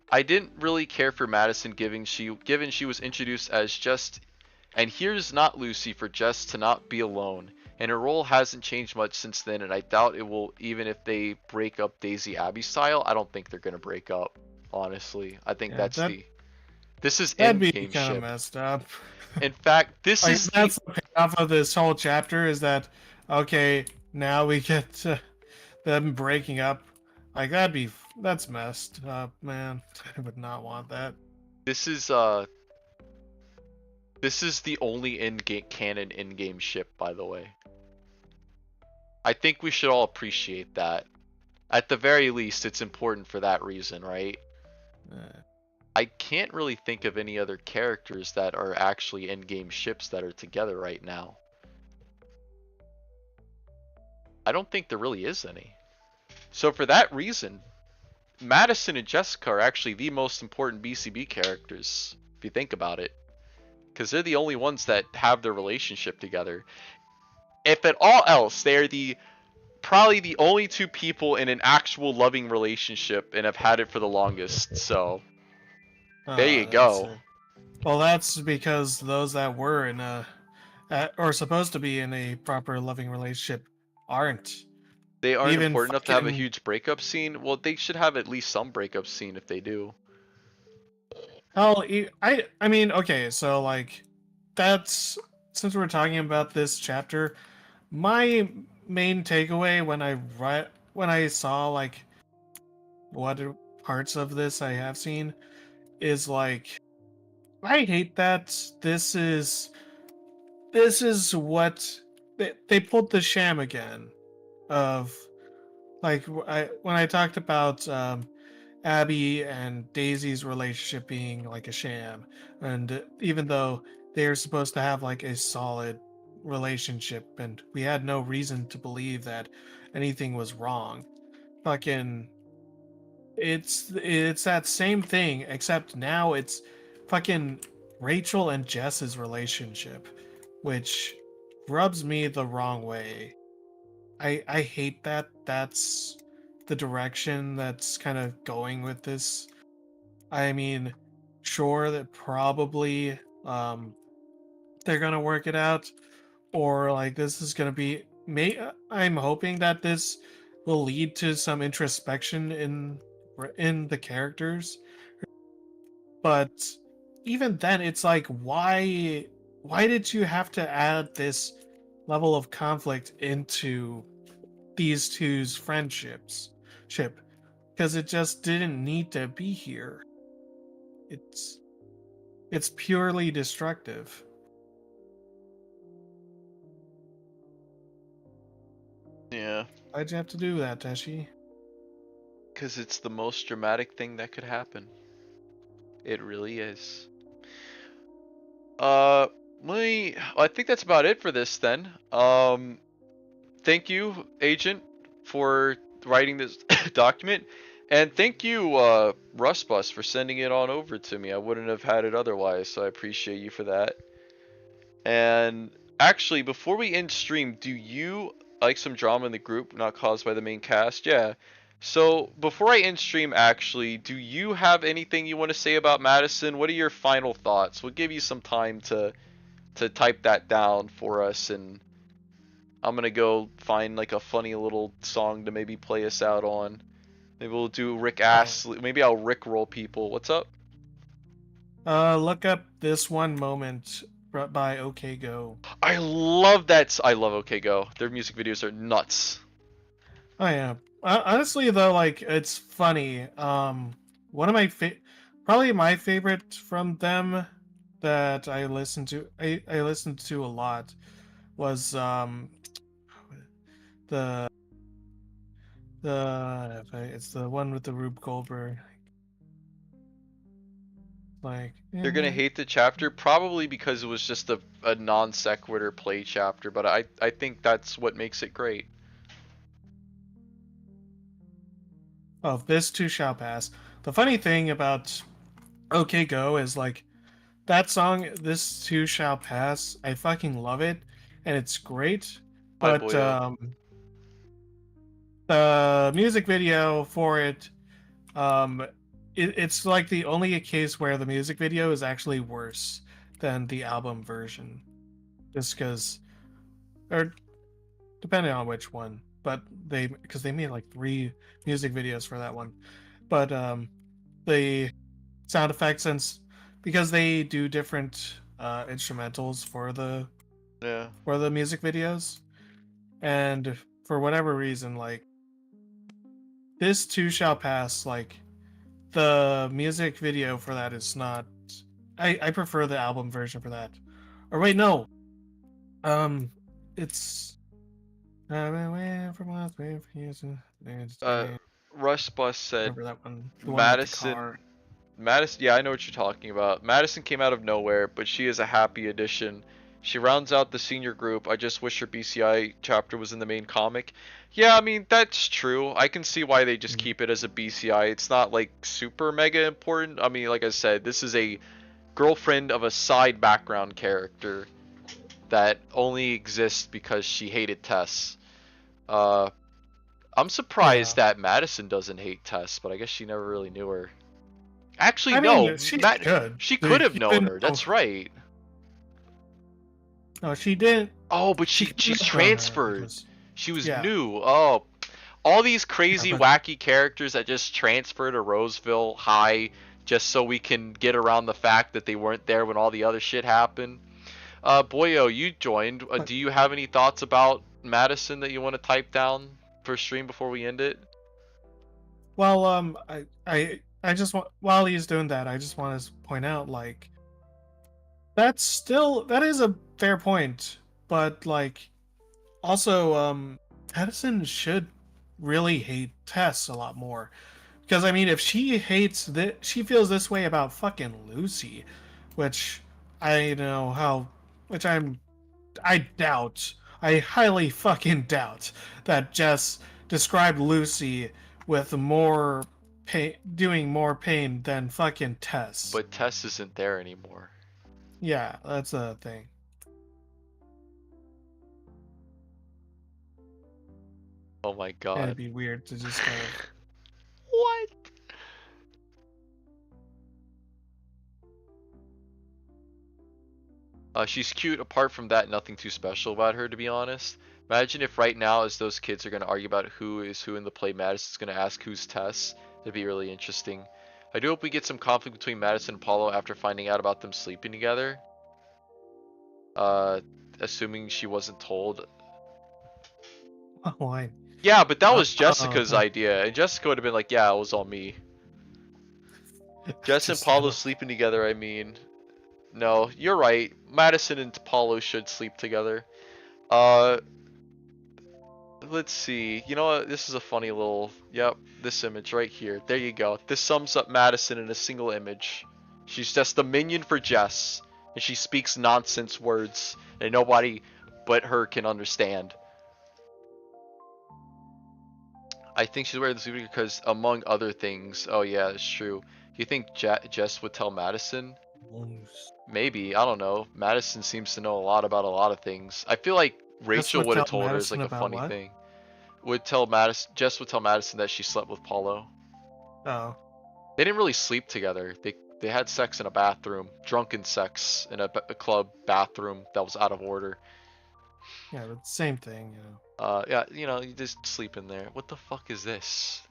I didn't really care for Madison given she was introduced as just, and here's not Lucy for Jess to not be alone. And her role hasn't changed much since then, and I doubt it will, even if they break up Daisy Abby style. I don't think they're gonna break up, honestly. I think this is that'd be in-game kind of ship. messed up. In fact, this like, is that's the payoff of this whole chapter, is that okay, now we get to them breaking up. Like, that's messed up, man. I would not want that. This is the only canon in-game ship, by the way. I think we should all appreciate that. At the very least, it's important for that reason, right? I can't really think of any other characters that are actually in-game ships that are together right now. I don't think there really is any. So for that reason, Madison and Jessica are actually the most important BCB characters, if you think about it. Because they're the only ones that have their relationship together. If at all else, they're probably the only two people in an actual loving relationship and have had it for the longest, so there you go. Well, that's because those that were in or supposed to be in a proper loving relationship aren't. They aren't Even important enough to have a huge breakup scene. Well, they should have at least some breakup scene if they do. Hell, I mean, okay, so like, that's, since we're talking about this chapter, my main takeaway when I saw like what parts of this I have seen is like, I hate that this is what they pulled the sham again of, like, when I talked about Abby and Daisy's relationship being like a sham, and even though they're supposed to have like a solid relationship and we had no reason to believe that anything was wrong, fucking, it's that same thing, except now it's fucking Rachel and Jess's relationship, which rubs me the wrong way. I hate that that's the direction that's kind of going with this. I mean, sure that probably they're gonna work it out, or like this is gonna be I'm hoping that this will lead to some introspection in the characters. But even then, it's like, why did you have to add this level of conflict into these two's friendships ship? Because it just didn't need to be here. It's it's purely destructive. Yeah, Why'd you have to do that, Teshi? because it's the most dramatic thing that could happen. It really is. Uh, I think that's about it for this then. Thank you, Agent, for writing this document, and thank you, Rustbus, for sending it on over to me. I wouldn't have had it otherwise, so I appreciate you for that. And actually, before we end stream, do you like some drama in the group not caused by the main cast? Yeah. So before I end stream, actually, do you have anything you want to say about Madison? What are your final thoughts? We'll give you some time to type that down for us, and I'm gonna go find like a funny little song to maybe play us out on. Maybe we'll do Rick Oh, Astley. Maybe I'll Rick roll people. What's up? look up This One Moment by OK Go. I love that. I love OK Go. Their music videos are nuts. Oh yeah. Honestly though, like it's funny. One of my probably my favorite from them that I listened to a lot was the it's the one with the Rube Goldberg. Like They're gonna yeah. hate the chapter probably because it was just a non sequitur play chapter, but I think that's what makes it great. Oh, this too shall pass. The funny thing about OK Go is like that song, This Too Shall Pass. I fucking love it, and it's great. Hi, But boyo. the music video for it, um, it's like the only case where the music video is actually worse than the album version, just because, or depending on which one. But because they made like 3 music videos for that one, but the sound effects because they do different instrumentals Yeah. for the music videos, and for whatever reason, like this too shall pass, like the music video for that is not. I prefer the album version for that. Or wait, no, it's I've been waiting for months, waiting for you to Uh, Rush Bus said remember that one, the one with the car. Madison. Madison, yeah, I know what you're talking about. Madison came out of nowhere, but she is a happy addition. She rounds out the senior group. I just wish her BCI chapter was in the main comic. Yeah, I mean, that's true. I can see why they just Mm. keep it as a BCI. It's not like super mega important. I mean, like I said, this is a girlfriend of a side background character that only exists because she hated Tess. Uh, I'm Yeah, surprised that Madison doesn't hate Tess, but I guess she never really knew her. Actually, I no. mean she Matt, should, she could have known even her. though That's right. no, she didn't. Oh, but She she's couldn't have known her transferred. because She was yeah, new. Oh, all these yeah, crazy, but wacky characters that just transfer to Roseville High just so we can get around the fact that they weren't there when all the other shit happened. Boyo, you joined. but Do you have any thoughts about Madison that you want to type down for stream before we end it? well, I just want while he's doing that, I just want to point out like that is a fair point, but like also Edison should really hate Tess a lot more because I mean if she hates that she feels this way about fucking Lucy, which I know how which I doubt I highly fucking doubt that Jess described Lucy with more pain doing more pain than fucking Tess. But Tess isn't there anymore. Yeah, that's a thing. Oh my And it'd god. be weird to just kind of What? She's cute. Apart from that, nothing too special about her, to be honest. Imagine if right now, as those kids are going to argue about who is who in the play, Madison's going to ask who's Tess. That'd be really interesting. I do hope we get some conflict between Madison and Paulo after finding out about them sleeping together. Assuming she wasn't told. Why? Yeah, but that was Jessica's okay. idea, and Jessica would have been like, yeah, it was all me. Jess and Just Paulo have- sleeping together, I mean. No, you're right. Madison and Paulo should sleep together. Let's see. You know what? This is a funny little... Yep, this image right here. There you go. This sums up Madison in a single image. She's just a minion for Jess, and she speaks nonsense words, and nobody but her can understand. I think she's wearing this because, among other things... Oh yeah, it's true. You think Jess would tell Madison? Maybe. I don't know. Madison seems to know a lot about a lot of things. I feel like Rachel would have told her as like a funny thing. Jess would tell Madison that she slept with Paulo. Oh. They didn't really sleep together. They had sex in a bathroom, drunken sex in a club bathroom that was out of order. Yeah, but same thing, you know. Yeah, you know, you just sleep in there. What the fuck is this?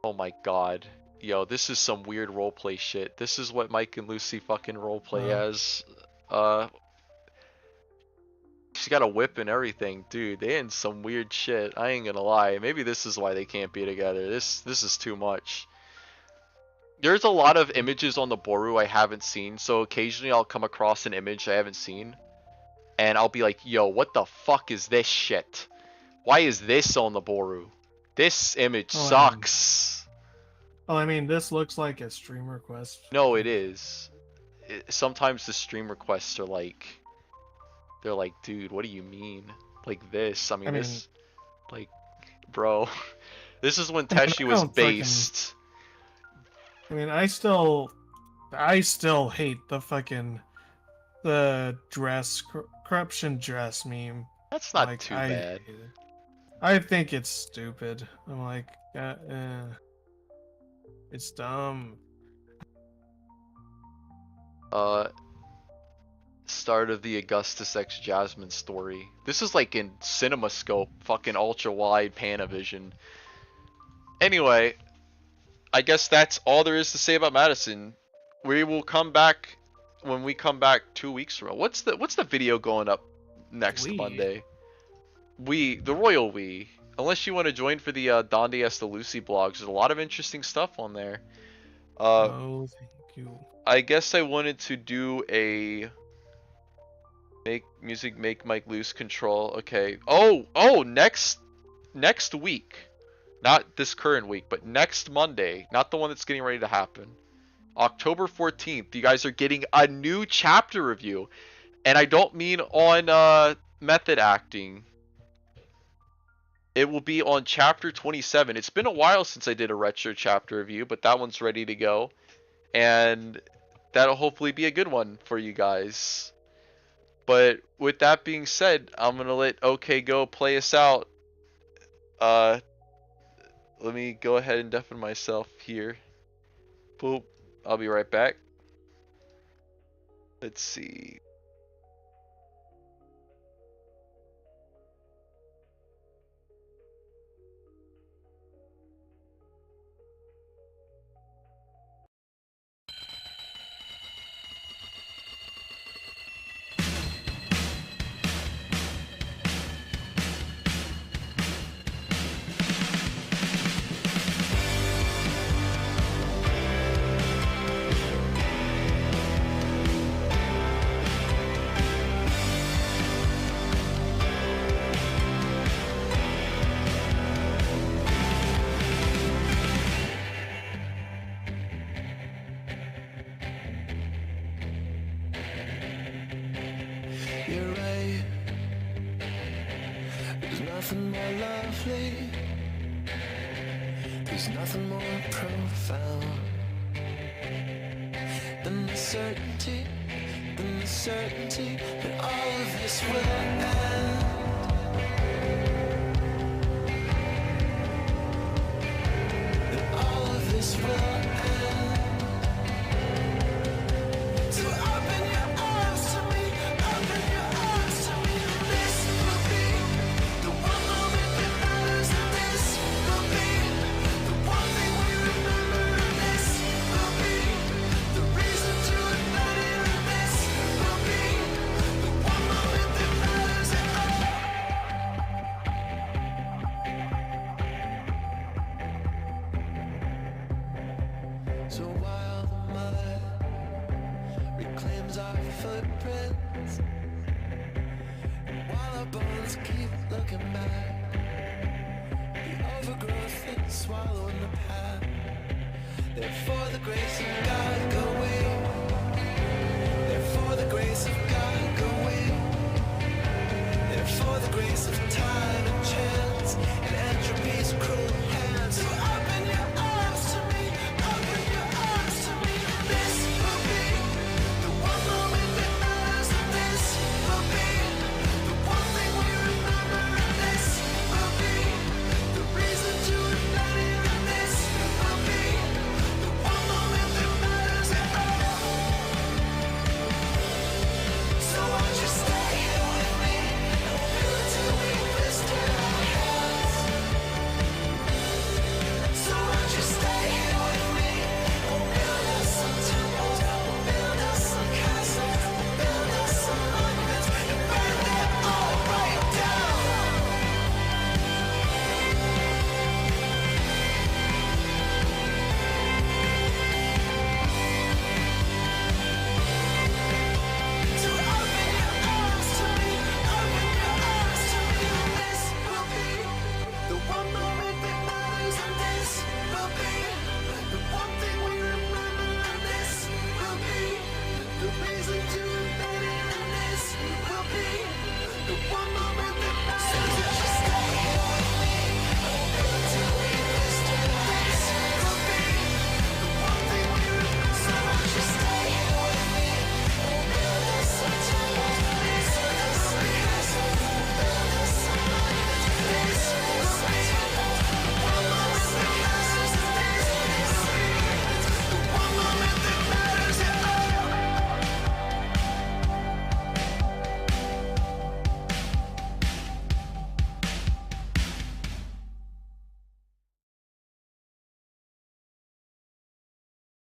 Oh my god. Yo, this is some weird roleplay shit. This is what Mike and Lucy fucking roleplay as. She's got a whip and everything. Dude, they in some weird shit. I ain't gonna lie. Maybe this is why they can't be together. This is too much. There's a lot of images on the Boru I haven't seen, so occasionally I'll come across an image I haven't seen. And I'll be like, yo, what the fuck is this shit? Why is this on the Boru? This image sucks. Well, I mean, this looks like a stream request. No, it is. Sometimes the stream requests are like... They're like, dude, what do you mean? Like this. I mean this... Like, bro. This is when Teshi was based. I mean, I still hate the dress, corruption dress meme. That's not too bad. I think it's stupid. I'm like, it's dumb. Start of the Augustus X Jasmine story. This is like in CinemaScope, fucking ultra wide Panavision. Anyway, I guess that's all there is to say about Madison. We will come back when we come back 2 weeks from now. What's the video going up next Monday? The royal we. Unless you want to join for the Donde Esta Lucy blogs, there's a lot of interesting stuff on there. Oh, thank you. I guess I wanted to do a make Mike lose control. Okay. Oh, next week. Not this current week, but next Monday. Not the one that's getting ready to happen. October 14th, you guys are getting a new chapter review. And I don't mean on method acting. It will be on chapter 27. It's been a while since I did a retro chapter review, but that one's ready to go. And that'll hopefully be a good one for you guys. But with that being said, I'm going to let OK Go play us out. Let me go ahead and deafen myself here. Boop. I'll be right back. Let's see. You're right. There's nothing more lovely. There's nothing more profound than the certainty that all of this will end. That all of this will end. So open your arms to me, open your arms to me. This will be So while the mud reclaims our footprints, and while our bones keep looking back, the overgrowth is swallowing the path. Therefore the grace of God go away. Therefore the grace of God go away. Therefore the grace of time and chance and entropy's cruel hands. So open your arms to me, open your arms to me. This will be the one moment that matters. This will be the one thing we remember. This will be the reason to ignite it. This will be the one moment that matters at all. So won't you stay here with me? Until we blister our hands. So won't you stay here with me? We'll build us some temples, we'll build us some castles, we'll build us some monuments, and burn them all right down. So open your arms to me, open your arms to me. This will be the one